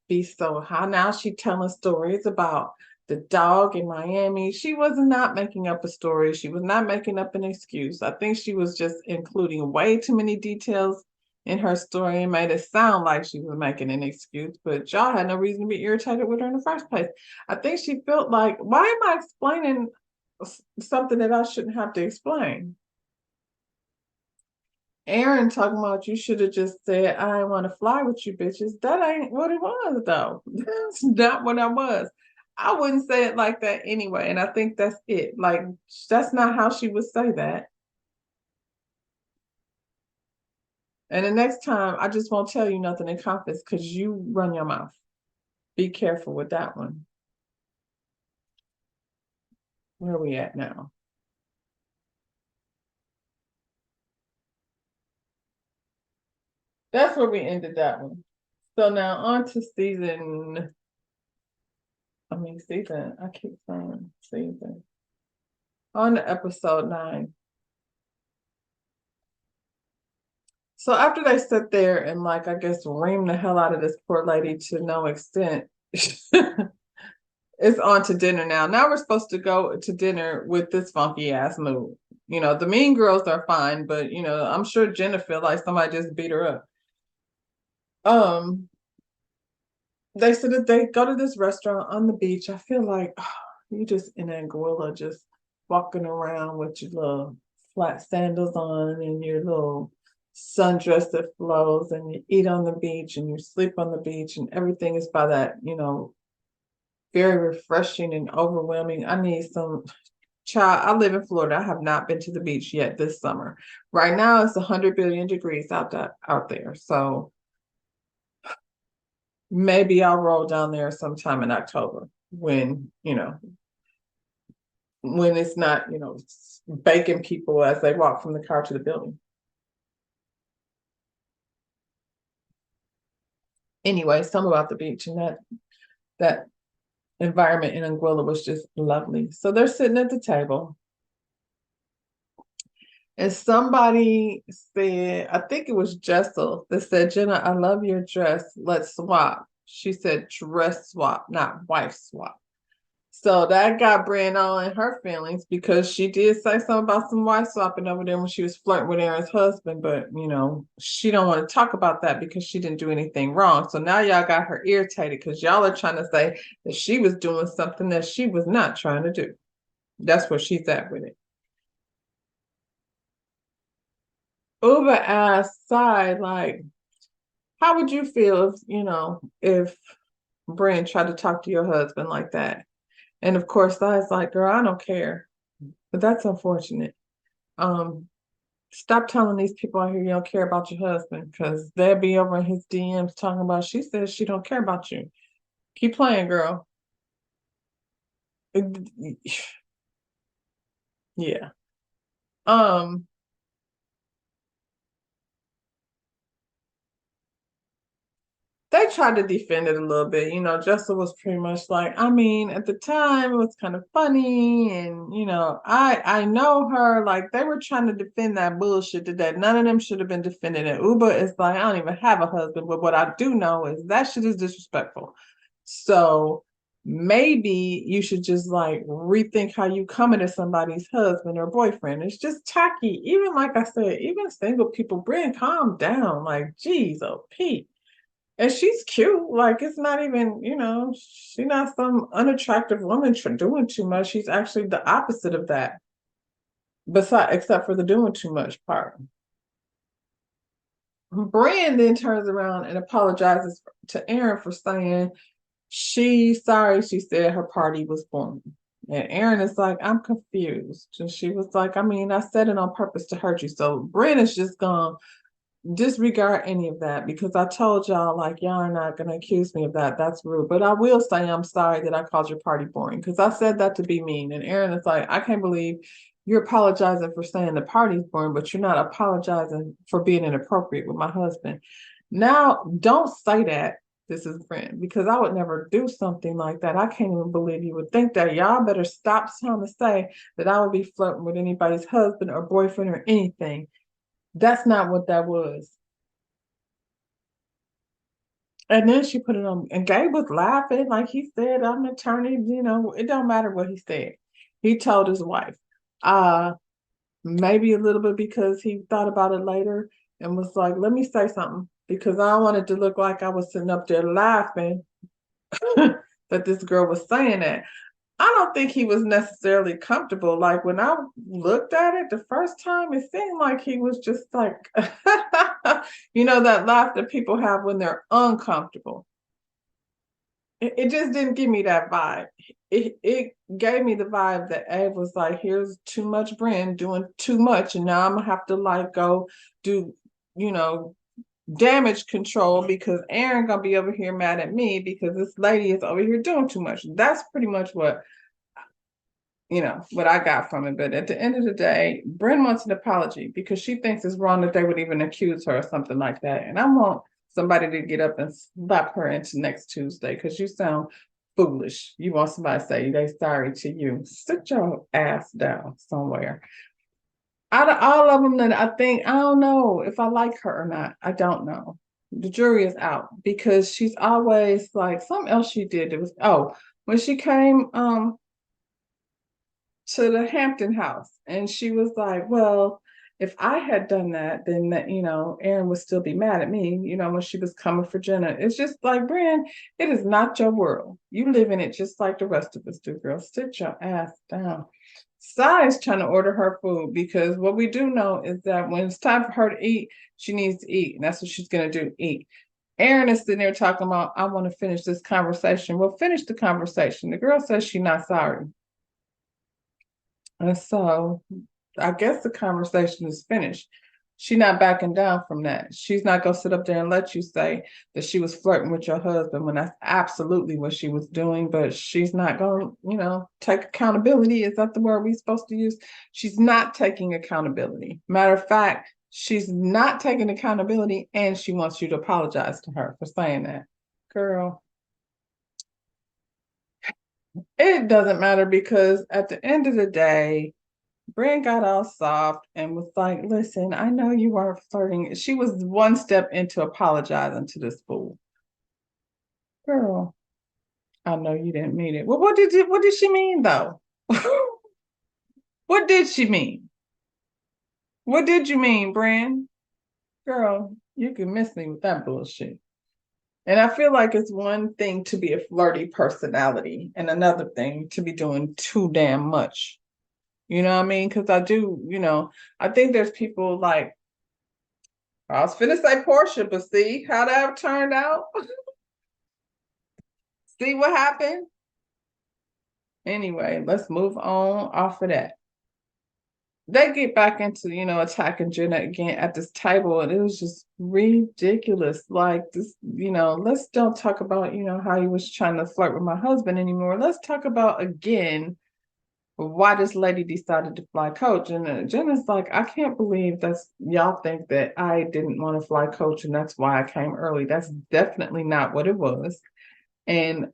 be so high. Now she telling stories about the dog in Miami. She was not making up a story. She was not making up an excuse. I think she was just including way too many details in her story and made it sound like she was making an excuse. But y'all had no reason to be irritated with her in the first place. I think she felt like, why am I explaining something that I shouldn't have to explain? Aaron talking about you should have just said, I want to fly with you bitches. That ain't what it was, though. That's not what I was. I wouldn't say it like that anyway. And I think that's it. Like, that's not how she would say that. And the next time, I just won't tell you nothing in confidence because you run your mouth. Be careful with that one. Where are we at now? That's where we ended that one. So now on to season. I keep saying season. On to episode 9. So after they sit there and like I guess ream the hell out of this poor lady to no extent, it's on to dinner now. Now we're supposed to go to dinner with this funky ass mood. The mean girls are fine, but I'm sure Jenna feel like somebody just beat her up. They said that they go to this restaurant on the beach. I feel like you just in Anguilla, just walking around with your little flat sandals on and your little sundress that flows, and you eat on the beach and you sleep on the beach, and everything is by that, very refreshing and overwhelming. I need some child. I live in Florida. I have not been to the beach yet this summer. Right now it's 100 billion degrees out there. So maybe I'll roll down there sometime in October when it's not, baking people as they walk from the car to the building. Anyway, something about the beach and that environment in Anguilla was just lovely. So they're sitting at the table. And somebody said, I think it was Jessel, that said, Jenna, I love your dress. Let's swap. She said dress swap, not wife swap. So that got Brand all in her feelings because she did say something about some wife swapping over there when she was flirting with Aaron's husband, but she don't want to talk about that because she didn't do anything wrong. So now y'all got her irritated because y'all are trying to say that she was doing something that she was not trying to do. That's where she's at with it. Uber asked Side, like, how would you feel if Brand tried to talk to your husband like that? And of course, Side's like, girl, I don't care. But that's unfortunate. Stop telling these people out here you don't care about your husband because they'll be over in his DMs talking about she says she don't care about you. Keep playing, girl. Yeah. Um, they tried to defend it a little bit. Jessica was pretty much like, I mean, at the time it was kind of funny, and I know her. Like they were trying to defend that bullshit that none of them should have been defending it. Uber is like, I don't even have a husband, but what I do know is that shit is disrespectful. So maybe you should just like rethink how you coming to somebody's husband or boyfriend. It's just tacky. Even like I said, even single people, Brand, calm down. Like, geez, oh Pete. And she's cute. Like it's not even, she's not some unattractive woman doing too much. She's actually the opposite of that. Except for the doing too much part. Brand then turns around and apologizes to Aaron for saying she's sorry. She said her party was boring. And Aaron is like, I'm confused. And she was like, I mean, I said it on purpose to hurt you. So Brand is just gone. disregard any of that because I told y'all like y'all are not gonna accuse me of that. That's rude. But I will say I'm sorry that I called your party boring because I said that to be mean. And Aaron is like, I can't believe you're apologizing for saying the party's boring, but you're not apologizing for being inappropriate with my husband. Now, don't say that. This is Brent because I would never do something like that. I can't even believe you would think that. Y'all better stop trying to say that I would be flirting with anybody's husband or boyfriend or anything. That's not what that was. And then she put it on, and Gabe was laughing, like he said, I'm an attorney, it don't matter what he said. He told his wife, uh, maybe a little bit because he thought about it later and was like, let me say something because I wanted to look like I was sitting up there laughing that this girl was saying that. I don't think he was necessarily comfortable. Like when I looked at it the first time, it seemed like he was just like, that laugh that people have when they're uncomfortable. It just didn't give me that vibe. It gave me the vibe that Ed was like, here's too much Brand doing too much, and now I'm gonna have to like go do, you know, damage control because Aaron gonna be over here mad at me because this lady is over here doing too much. That's pretty much what I got from it. But at the end of the day, Bryn wants an apology because she thinks it's wrong that they would even accuse her or something like that. And I want somebody to get up and slap her into next Tuesday because you sound foolish. You want somebody to say they sorry to you. Sit your ass down somewhere. Out of all of them that I think, I don't know if I like her or not. I don't know. The jury is out because she's always like something else she did. It was when she came to the Hampton house. And she was like, well, if I had done that, then Aaron would still be mad at me, when she was coming for Jenna. It's just like, Brian, it is not your world. You live in it just like the rest of us do, girl. Sit your ass down. Sai's trying to order her food because what we do know is that when it's time for her to eat, she needs to eat. And that's what she's going to do, eat. Aaron is sitting there talking about, I want to finish this conversation. Well, finish the conversation. The girl says she's not sorry. And so I guess the conversation is finished. She's not backing down from that. She's not going to sit up there and let you say that she was flirting with your husband when that's absolutely what she was doing. But she's not going to, take accountability. Is that the word we're supposed to use? She's not taking accountability. Matter of fact, she's not taking accountability and she wants you to apologize to her for saying that. Girl, it doesn't matter because at the end of the day, Brand got all soft and was like, listen, I know you weren't flirting. She was one step into apologizing to this fool. Girl, I know you didn't mean it. Well, what did she mean though? What did she mean? What did you mean, Brand? Girl, you can miss me with that bullshit. And I feel like it's one thing to be a flirty personality and another thing to be doing too damn much. You know what I mean? Because I do, I think there's people like, I was finna say Portia, but see how that turned out? See what happened? Anyway, let's move on off of that. They get back into, attacking Jenna again at this table, and it was just ridiculous. Like this, let's don't talk about, how he was trying to flirt with my husband anymore. Let's talk about again why this lady decided to fly coach. And Jenna's like, I can't believe that's y'all think that I didn't want to fly coach and that's why I came early. That's definitely not what it was. And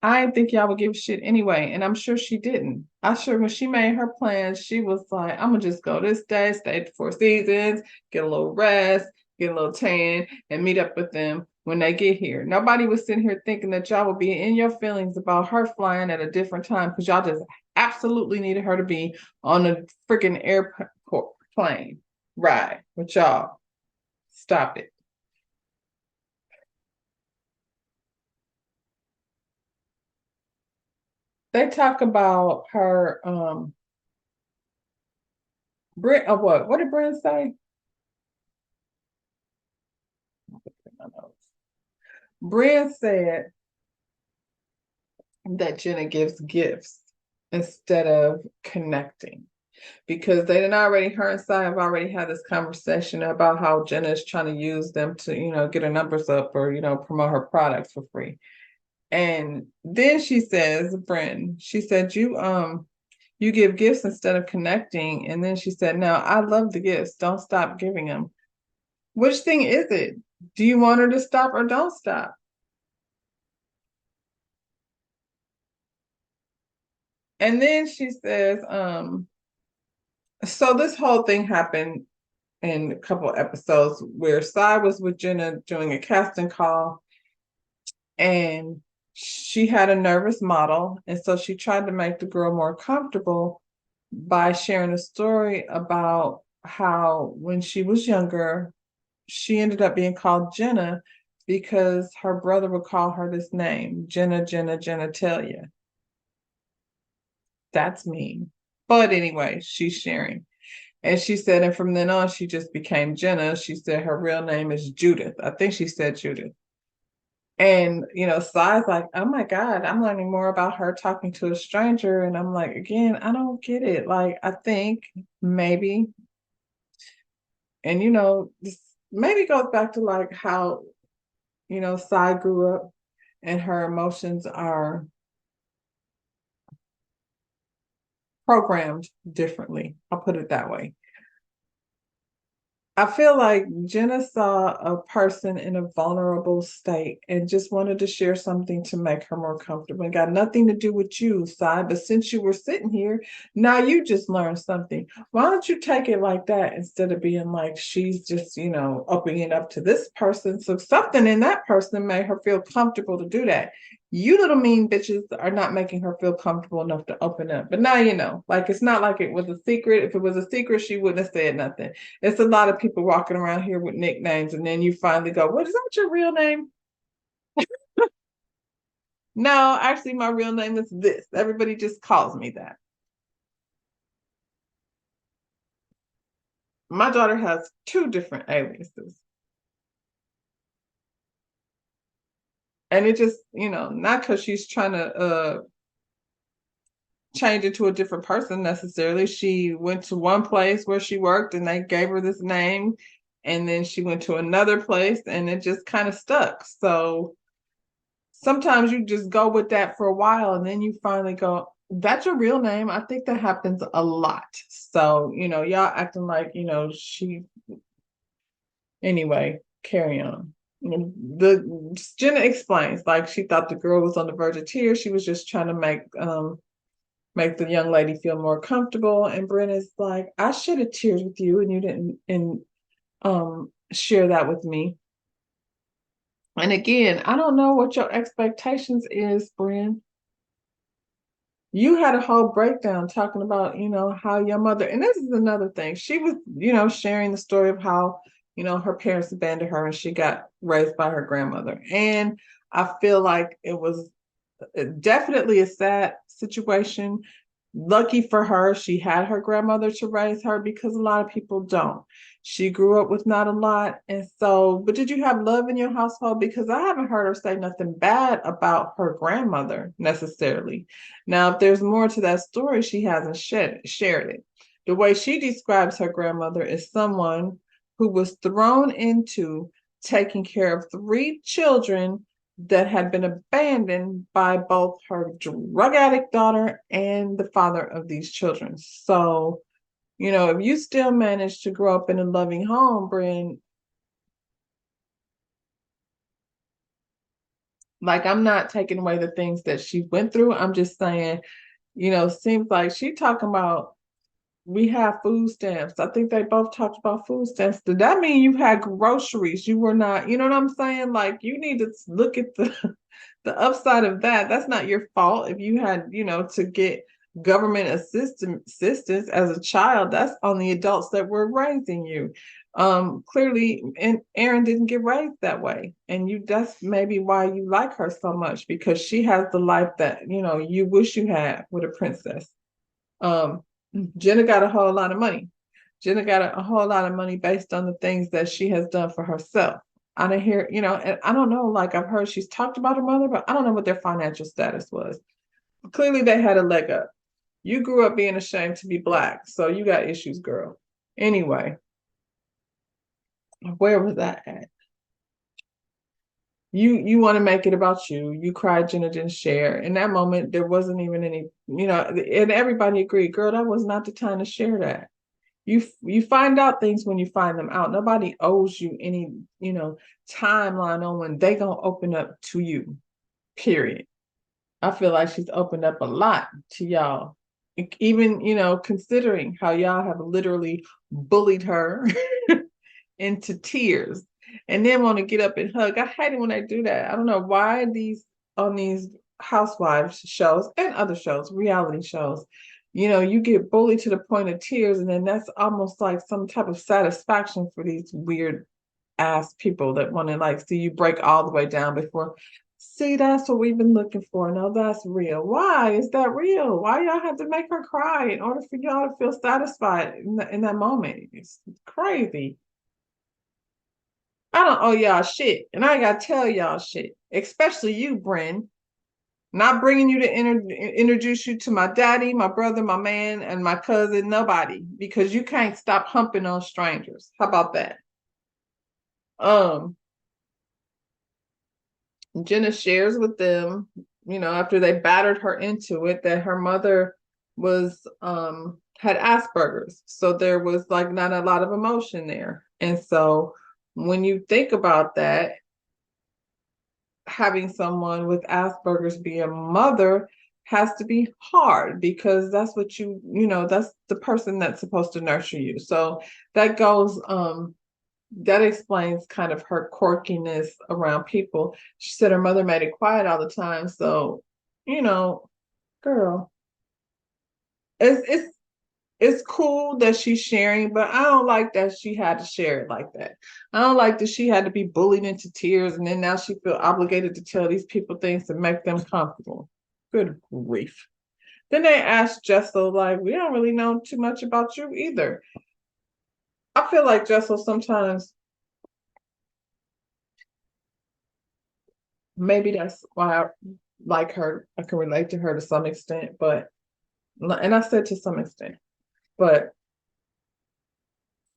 I didn't think y'all would give shit anyway. And I'm sure she didn't. I'm sure when she made her plans, she was like, I'm gonna just go this day, stay at the Four Seasons, get a little rest, get a little tan, and meet up with them when they get here. Nobody was sitting here thinking that y'all would be in your feelings about her flying at a different time because y'all just absolutely needed her to be on a freaking airport plane ride with y'all. Stop it. They talk about her Brent what? What did Brent say? Brent said that Jenna gives gifts instead of connecting. because they didn't already, her and Sai have already had this conversation about how Jenna is trying to use them to, get her numbers up or, promote her products for free. And then she says, Bryn, she said, you give gifts instead of connecting. And then she said, no, I love the gifts. Don't stop giving them. Which thing is it? Do you want her to stop or don't stop? And then she says, so this whole thing happened in a couple episodes where Sai was with Jenna doing a casting call, and she had a nervous model. And so she tried to make the girl more comfortable by sharing a story about how when she was younger, she ended up being called Jenna because her brother would call her this name, Jenna, Jenna, genitalia. That's mean. But anyway, she's sharing. And she said, and from then on, she just became Jenna. She said her real name is Judith. I think she said Judith. And, Sai's like, oh my God, I'm learning more about her talking to a stranger. And I'm like, again, I don't get it. Like, I think maybe, and, this maybe goes back to like how, Sai grew up and her emotions are programmed differently. I'll put it that way. I feel like Jenna saw a person in a vulnerable state and just wanted to share something to make her more comfortable. It got nothing to do with you, Sai. But since you were sitting here, now you just learned something. Why don't you take it like that instead of being like she's just, opening it up to this person? So something in that person made her feel comfortable to do that. You little mean bitches are not making her feel comfortable enough to open up. But now like it's not like it was a secret. If it was a secret, she wouldn't have said nothing. It's a lot of people walking around here with nicknames, and then you finally go, "What is that your real name?" No, actually, my real name is this. Everybody just calls me that. My daughter has two different aliases. And it just, not because she's trying to change it to a different person necessarily. She went to one place where she worked and they gave her this name. And then she went to another place and it just kind of stuck. So sometimes you just go with that for a while and then you finally go, that's your real name. I think that happens a lot. So, y'all acting like, she, anyway, carry on. The Jenna explains, like she thought the girl was on the verge of tears. She was just trying to make the young lady feel more comfortable. And Brenna's like, I shed tears with you and you didn't share that with me. And again, I don't know what your expectations is, Bren. You had a whole breakdown talking about, how your mother, and this is another thing. She was, sharing the story of how, her parents abandoned her and she got raised by her grandmother. And I feel like it was definitely a sad situation. Lucky for her, she had her grandmother to raise her because a lot of people don't. She grew up with not a lot. And so, but did you have love in your household? Because I haven't heard her say nothing bad about her grandmother necessarily. Now, if there's more to that story, she hasn't shared it. The way she describes her grandmother is someone who was thrown into taking care of three children that had been abandoned by both her drug addict daughter and the father of these children. So, if you still manage to grow up in a loving home, Bryn, like I'm not taking away the things that she went through. I'm just saying, seems like she talking about we have food stamps. I think they both talked about food stamps. Did that mean you had groceries? You were not, you know what I'm saying? Like you need to look at the upside of that. That's not your fault if you had, to get government assistance as a child. That's on the adults that were raising you. Clearly, and Erin didn't get raised that way. And that's maybe why you like her so much, because she has the life that, you wish you had with a princess. Um, Jenna got a whole lot of money. Jenna got a whole lot of money based on the things that she has done for herself. I didn't hear, and I don't know, like I've heard she's talked about her mother, but I don't know what their financial status was. Clearly they had a leg up. You grew up being ashamed to be Black, so you got issues, girl. Anyway, where was that at? You want to make it about you. You cried, Jenna didn't share. In that moment, there wasn't even any, and everybody agreed, girl, that was not the time to share that. You find out things when you find them out. Nobody owes you any, timeline on when they gonna open up to you. Period. I feel like she's opened up a lot to y'all. Even, considering how y'all have literally bullied her into tears and then want to get up and hug. I hate it when they do that. I don't know why these Housewives shows and other shows, reality shows, you get bullied to the point of tears, and then that's almost like some type of satisfaction for these weird ass people that want to like see you break all the way down before. See, that's what we've been looking for. No, that's real. Why is that real? Why y'all have to make her cry in order for y'all to feel satisfied in that moment? It's crazy. I don't owe y'all shit, and I gotta tell y'all shit, especially you, Bryn. Not bringing you to introduce you to my daddy, my brother, my man, and my cousin, nobody, because you can't stop humping on strangers. How about that? Um, Jenna shares with them, after they battered her into it, that her mother was had Asperger's. So there was like not a lot of emotion there. And so when you think about that, having someone with Asperger's be a mother has to be hard, because that's what that's the person that's supposed to nurture you. So that goes that explains kind of her quirkiness around people. She said her mother made it quiet all the time. So, girl, it's it's cool that she's sharing, but I don't like that she had to share it like that. I don't like that she had to be bullied into tears, and then now she feel obligated to tell these people things to make them comfortable. Good grief. Then they asked Jessel, like, we don't really know too much about you either. I feel like Jessel sometimes, maybe that's why I like her. I can relate to her to some extent, and I said to some extent, but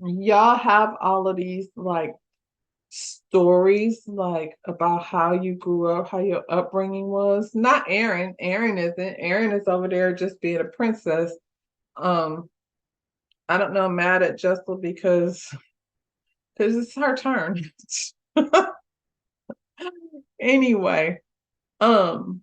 y'all have all of these like stories like about how you grew up, how your upbringing was. Not Aaron. Aaron isn't. Aaron is over there just being a princess. Um, I don't know, mad at Jessel because it's her turn. Anyway, um,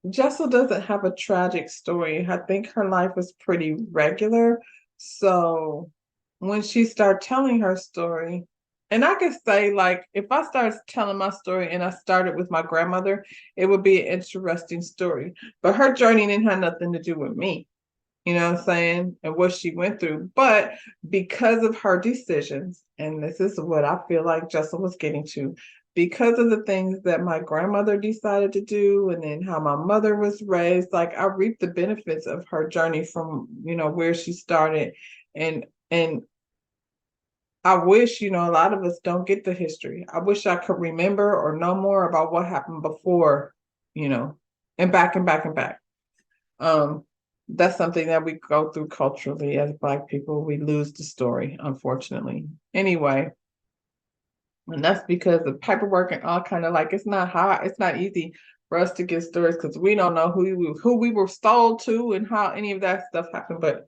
Jessel doesn't have a tragic story. I think her life was pretty regular. So when she started telling her story, and I could say, like, if I started telling my story and I started with my grandmother, it would be an interesting story. But her journey didn't have nothing to do with me. You know what I'm saying? And what she went through. But because of her decisions, and this is what I feel like Jessel was getting to, because of the things that my grandmother decided to do, and then how my mother was raised, like I reaped the benefits of her journey from, where she started. And I wish, a lot of us don't get the history. I wish I could remember or know more about what happened before, and back and back and back. Um, that's something that we go through culturally as Black people. We lose the story, unfortunately. Anyway, and that's because the paperwork and all kind of like it's not hard, it's not easy for us to get stories because we don't know who we were sold to and how any of that stuff happened. But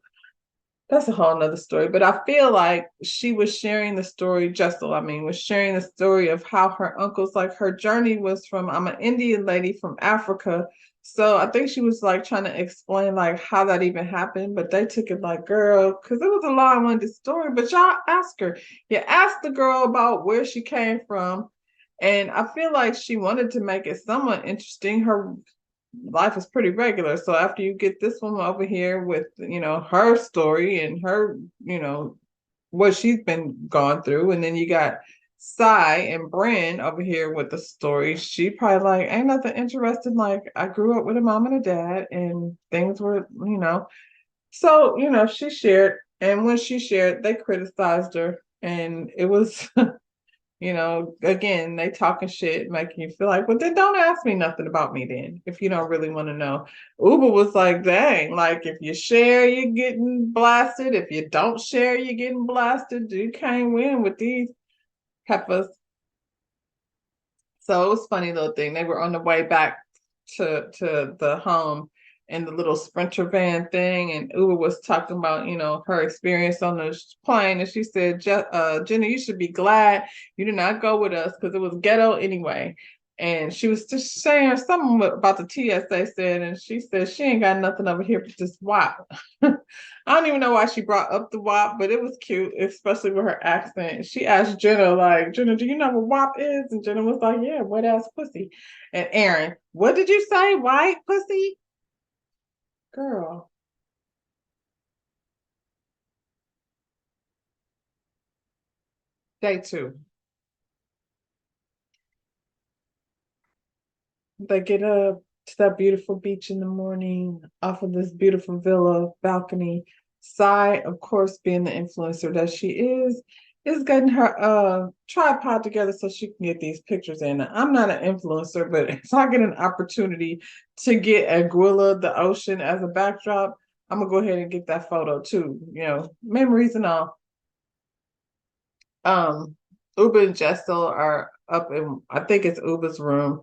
that's a whole nother story. But I feel like she was sharing the story, Jessel, was sharing the story of how her uncles, like her journey was from, I'm an Indian lady from Africa. So I think she was like trying to explain like how that even happened, but they took it like, girl, because it was a long-winded story. But y'all ask her. You asked the girl about where she came from. And I feel like she wanted to make it somewhat interesting. Her life is pretty regular. So after you get this one over here with, her story and her, what she's been gone through, and then you got Cy and Bryn over here with the story, she probably like, ain't nothing interesting. Like, I grew up with a mom and a dad, and things were, So, she shared, and when she shared, they criticized her, and it was Again, they talking shit, making you feel like, well, then don't ask me nothing about me then, if you don't really want to know. Uber was like, dang, like if you share, you're getting blasted. If you don't share, you're getting blasted. You can't win with these heifers. So it was a funny little thing. They were on the way back to the home in the little Sprinter van thing, and Uber was talking about, her experience on the plane, and she said, Jenna, you should be glad you did not go with us because it was ghetto anyway. And she was just saying something about the TSA said, and she said she ain't got nothing over here but this WAP. I don't even know why she brought up the WAP, but it was cute, especially with her accent. She asked Jenna, like, Jenna, do you know what WAP is? And Jenna was like, yeah, wet ass pussy. And Aaron, what did you say? White pussy? Girl, day two. They get up to that beautiful beach in the morning off of this beautiful villa balcony. Sai, of course, being the influencer that she is getting her tripod together so she can get these pictures in. I'm not an influencer, but if I get an opportunity to get Aguila, the ocean, as a backdrop, I'm gonna go ahead and get that photo too. Memories and all. Um, Uba and Jessel are up in, I think it's Uba's room,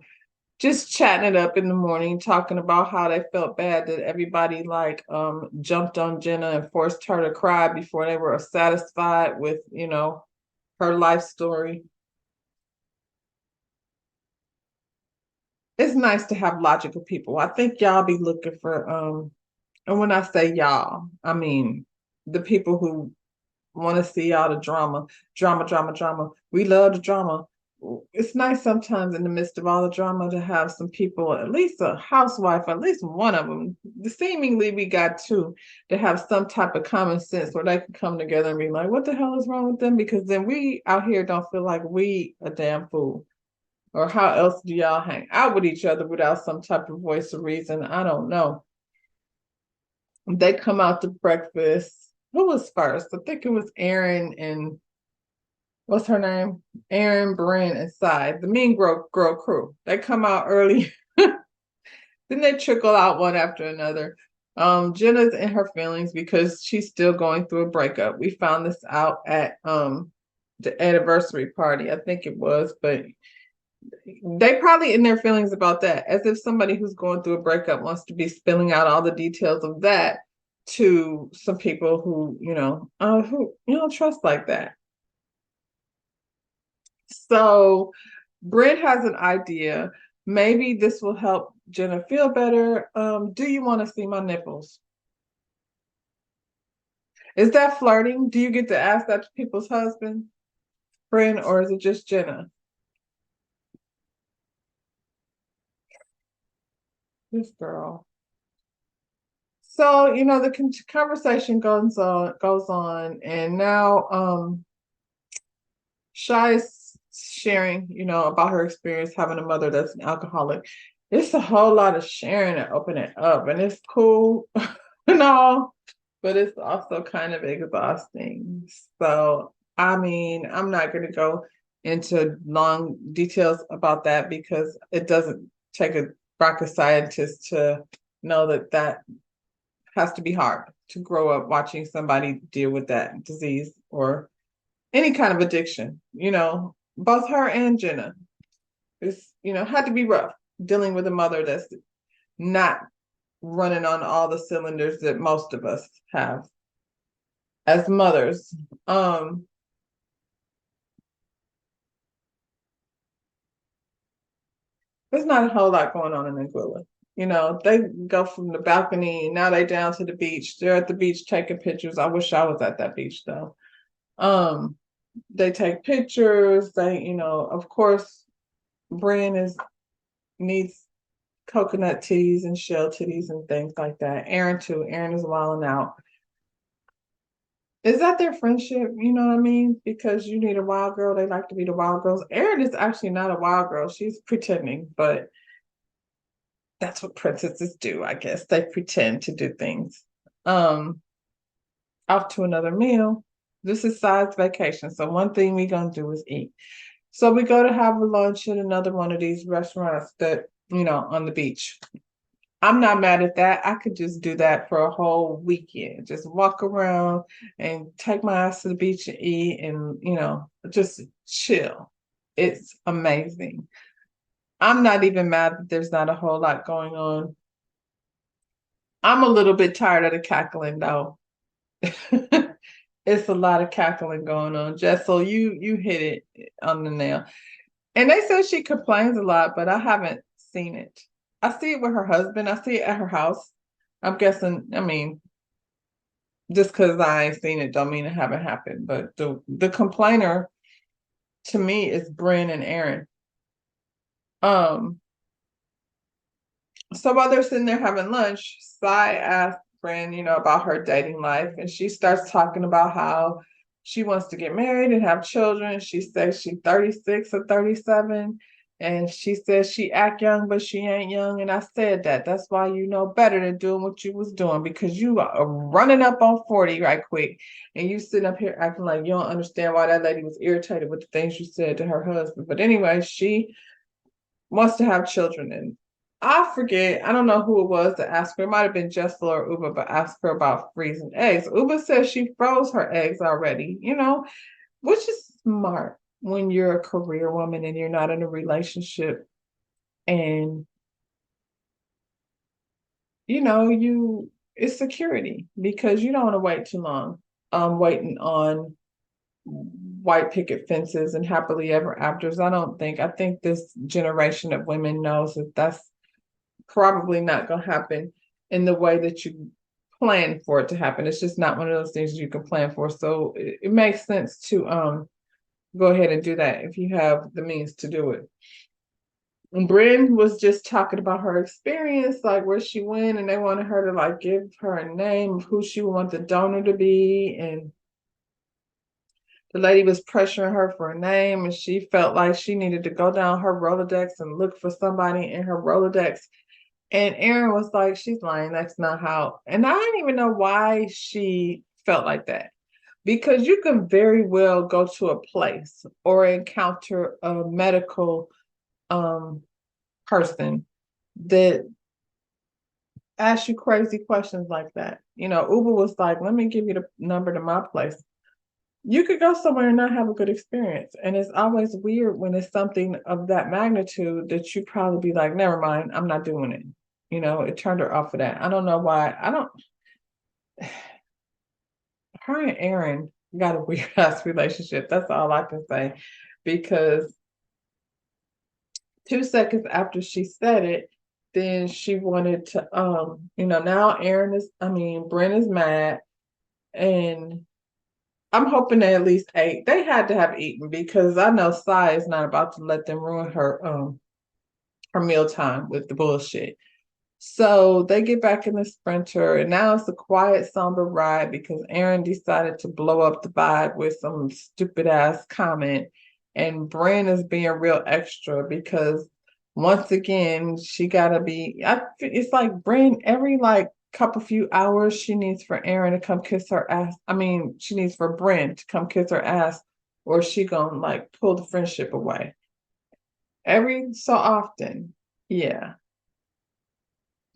just chatting it up in the morning, talking about how they felt bad that everybody like jumped on Jenna and forced her to cry before they were satisfied with, her life story. It's nice to have logical people. I think y'all be looking for and when I say y'all, I mean the people who want to see all the drama, drama, drama, drama. We love the drama. It's nice sometimes in the midst of all the drama to have some people, at least a housewife, at least one of them. Seemingly, we got two to have some type of common sense where they can come together and be like, "What the hell is wrong with them?" Because then we out here don't feel like we a damn fool. Or how else do y'all hang out with each other without some type of voice of reason? I don't know. They come out to breakfast. Who was first? I think it was Aaron and what's her name? Aaron, Bryn, and Sai, the Mean Girl crew. They come out early. Then they trickle out one after another. Jenna's in her feelings because she's still going through a breakup. We found this out at the anniversary party, I think it was, but they probably in their feelings about that, as if somebody who's going through a breakup wants to be spilling out all the details of that to some people who you don't trust like that. So Brent has an idea. Maybe this will help Jenna feel better. Do you want to see my nipples? Is that flirting? Do you get to ask that to people's husband, friend, or is it just Jenna? This girl. So, the conversation goes on, and now Shy is sharing, about her experience having a mother that's an alcoholic. It's a whole lot of sharing and opening up, and it's cool and all, but it's also kind of exhausting. So, I mean, I'm not going to go into long details about that because it doesn't take a rocket scientist to know that has to be hard to grow up watching somebody deal with that disease or any kind of addiction. Both her and Jenna had to be rough dealing with a mother that's not running on all the cylinders that most of us have as mothers. There's not a whole lot going on in Anguilla. They go from the balcony, now they down to the beach. They're at the beach taking pictures. I wish I was at that beach though. They take pictures. Of course, Brian needs coconut titties and shell titties and things like that. Aaron too. Aaron is wilding out. Is that their friendship? You know what I mean? Because you need a wild girl, they like to be the wild girls. Erin is actually not a wild girl. She's pretending, but that's what princesses do, I guess. They pretend to do things. Off to another meal. This is Side's vacation. So one thing we're gonna do is eat. So we go to have a lunch at another one of these restaurants that, on the beach. I'm not mad at that. I could just do that for a whole weekend. Just walk around and take my ass to the beach and eat and, just chill. It's amazing. I'm not even mad that there's not a whole lot going on. I'm a little bit tired of the cackling though. It's a lot of cackling going on. Jessel, you hit it on the nail. And they said she complains a lot, but I haven't seen it. I see it with her husband. I see it at her house. I'm guessing, I mean, just because I ain't seen it don't mean it haven't happened. But the complainer to me is Bryn and Aaron. Um, so while they're sitting there having lunch, Sai asked Bryn, about her dating life, and she starts talking about how she wants to get married and have children. She says she's 36 or 37, and she says she act young, but she ain't young. And I said that. That's why you know better than doing what you was doing, because you are running up on 40 right quick, and you sitting up here acting like you don't understand why that lady was irritated with the things you said to her husband. But anyway, she wants to have children. And I forget, I don't know who it was that asked her. It might have been Jessel or Uba, but asked her about freezing eggs. Uba says she froze her eggs already, which is smart when you're a career woman and you're not in a relationship. And, it's security because you don't want to wait too long. Waiting on white picket fences and happily ever afters. I think this generation of women knows that that's probably not going to happen in the way that you plan for it to happen. It's just not one of those things you can plan for. So it makes sense to go ahead and do that if you have the means to do it. And Bryn was just talking about her experience, like where she went, and they wanted her to like give her a name of who she would want the donor to be. And the lady was pressuring her for a name, and she felt like she needed to go down her Rolodex and look for somebody in her Rolodex. And Aaron was like, she's lying. That's not how. And I didn't even know why she felt like that. Because you can very well go to a place or encounter a medical person that asks you crazy questions like that. Uber was like, let me give you the number to my place. You could go somewhere and not have a good experience. And it's always weird when it's something of that magnitude that you probably be like, never mind, I'm not doing it. It turned her off of that. I don't know why. Her and Aaron got a weird ass relationship. That's all I can say. Because 2 seconds after she said it, then she wanted to, now Brent is mad. And I'm hoping they at least ate. They had to have eaten because I know Sai is not about to let them ruin her mealtime with the bullshit. So they get back in the Sprinter, and now it's a quiet, somber ride because Aaron decided to blow up the vibe with some stupid ass comment, and Bran is being real extra because once again she gotta be. It's like Bran every like couple few hours she needs for Aaron to come kiss her ass. I mean, she needs for Bran to come kiss her ass, or she gonna like pull the friendship away. Every so often, yeah.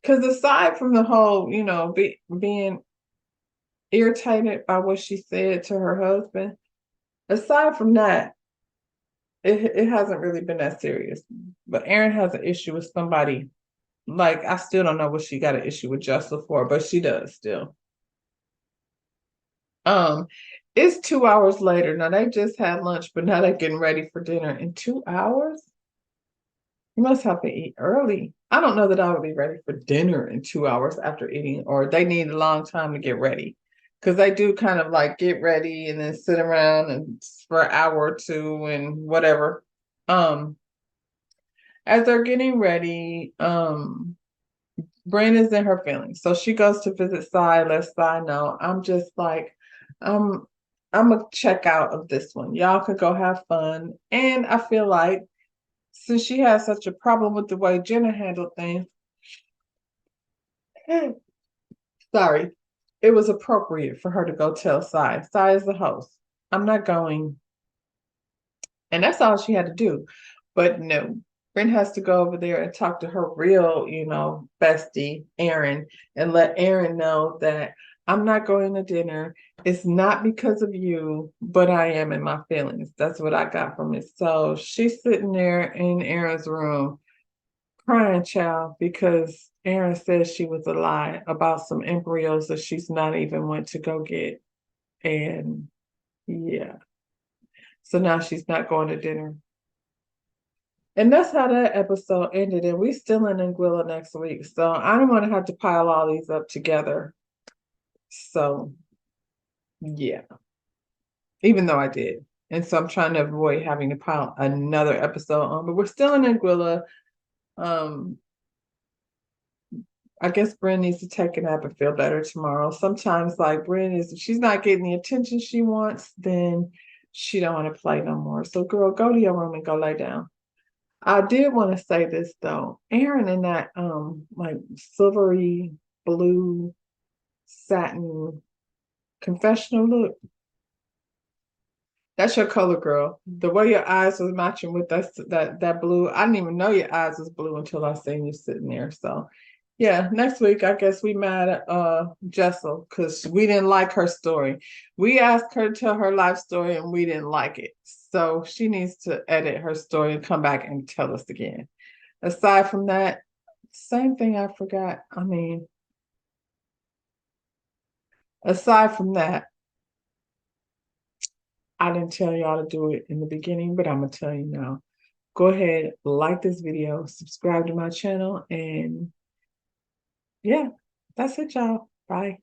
Because aside from the whole, being irritated by what she said to her husband, aside from that, it hasn't really been that serious. But Erin has an issue with somebody. Like, I still don't know what she got an issue with Jessel for, but she does still. Um, it's 2 hours later. Now they just had lunch, but now they're getting ready for dinner in 2 hours. You must have to eat early. I don't know that I would be ready for dinner in 2 hours after eating, or they need a long time to get ready. Because they do kind of like get ready and then sit around and for an hour or two and whatever. As they're getting ready, Brandon's in her feelings. So she goes to visit Sai, let Sai know. I'm just like, um, I'm a check out of this one. Y'all could go have fun. And I feel like since she has such a problem with the way Jenna handled things, sorry, it was appropriate for her to go tell Sai. Sai is the host. I'm not going And that's all she had to do. But no, Bryn has to go over there and talk to her real, bestie, Erin, and let Erin know that I'm not going to dinner. It's not because of you, but I am in my feelings. That's what I got from it. So she's sitting there in Erin's room crying, child, because Erin says she was a lie about some embryos that she's not even went to go get. And yeah, so now she's not going to dinner. And that's how that episode ended. And we still in Anguilla next week. So I don't want to have to pile all these up together. So yeah, even though I did. And so I'm trying to avoid having to pile another episode on. But we're still in Anguilla. Um, I guess Bryn needs to take a nap and feel better tomorrow. Sometimes like Bryn is, if she's not getting the attention she wants, then she don't want to play no more. So girl, go to your room and go lay down. I did want to say this though. Erin in that like silvery blue satin confessional look. That's your color, girl. The way your eyes was matching with that blue. I didn't even know your eyes was blue until I seen you sitting there. So yeah, next week I guess we mad at Jessel because we didn't like her story. We asked her to tell her life story and we didn't like it. So she needs to edit her story and come back and tell us again. Aside from that, same thing I forgot. I mean, aside from that, I didn't tell y'all to do it in the beginning, but I'm gonna tell you now. Go ahead, like this video, subscribe to my channel, and yeah, that's it, y'all. Bye.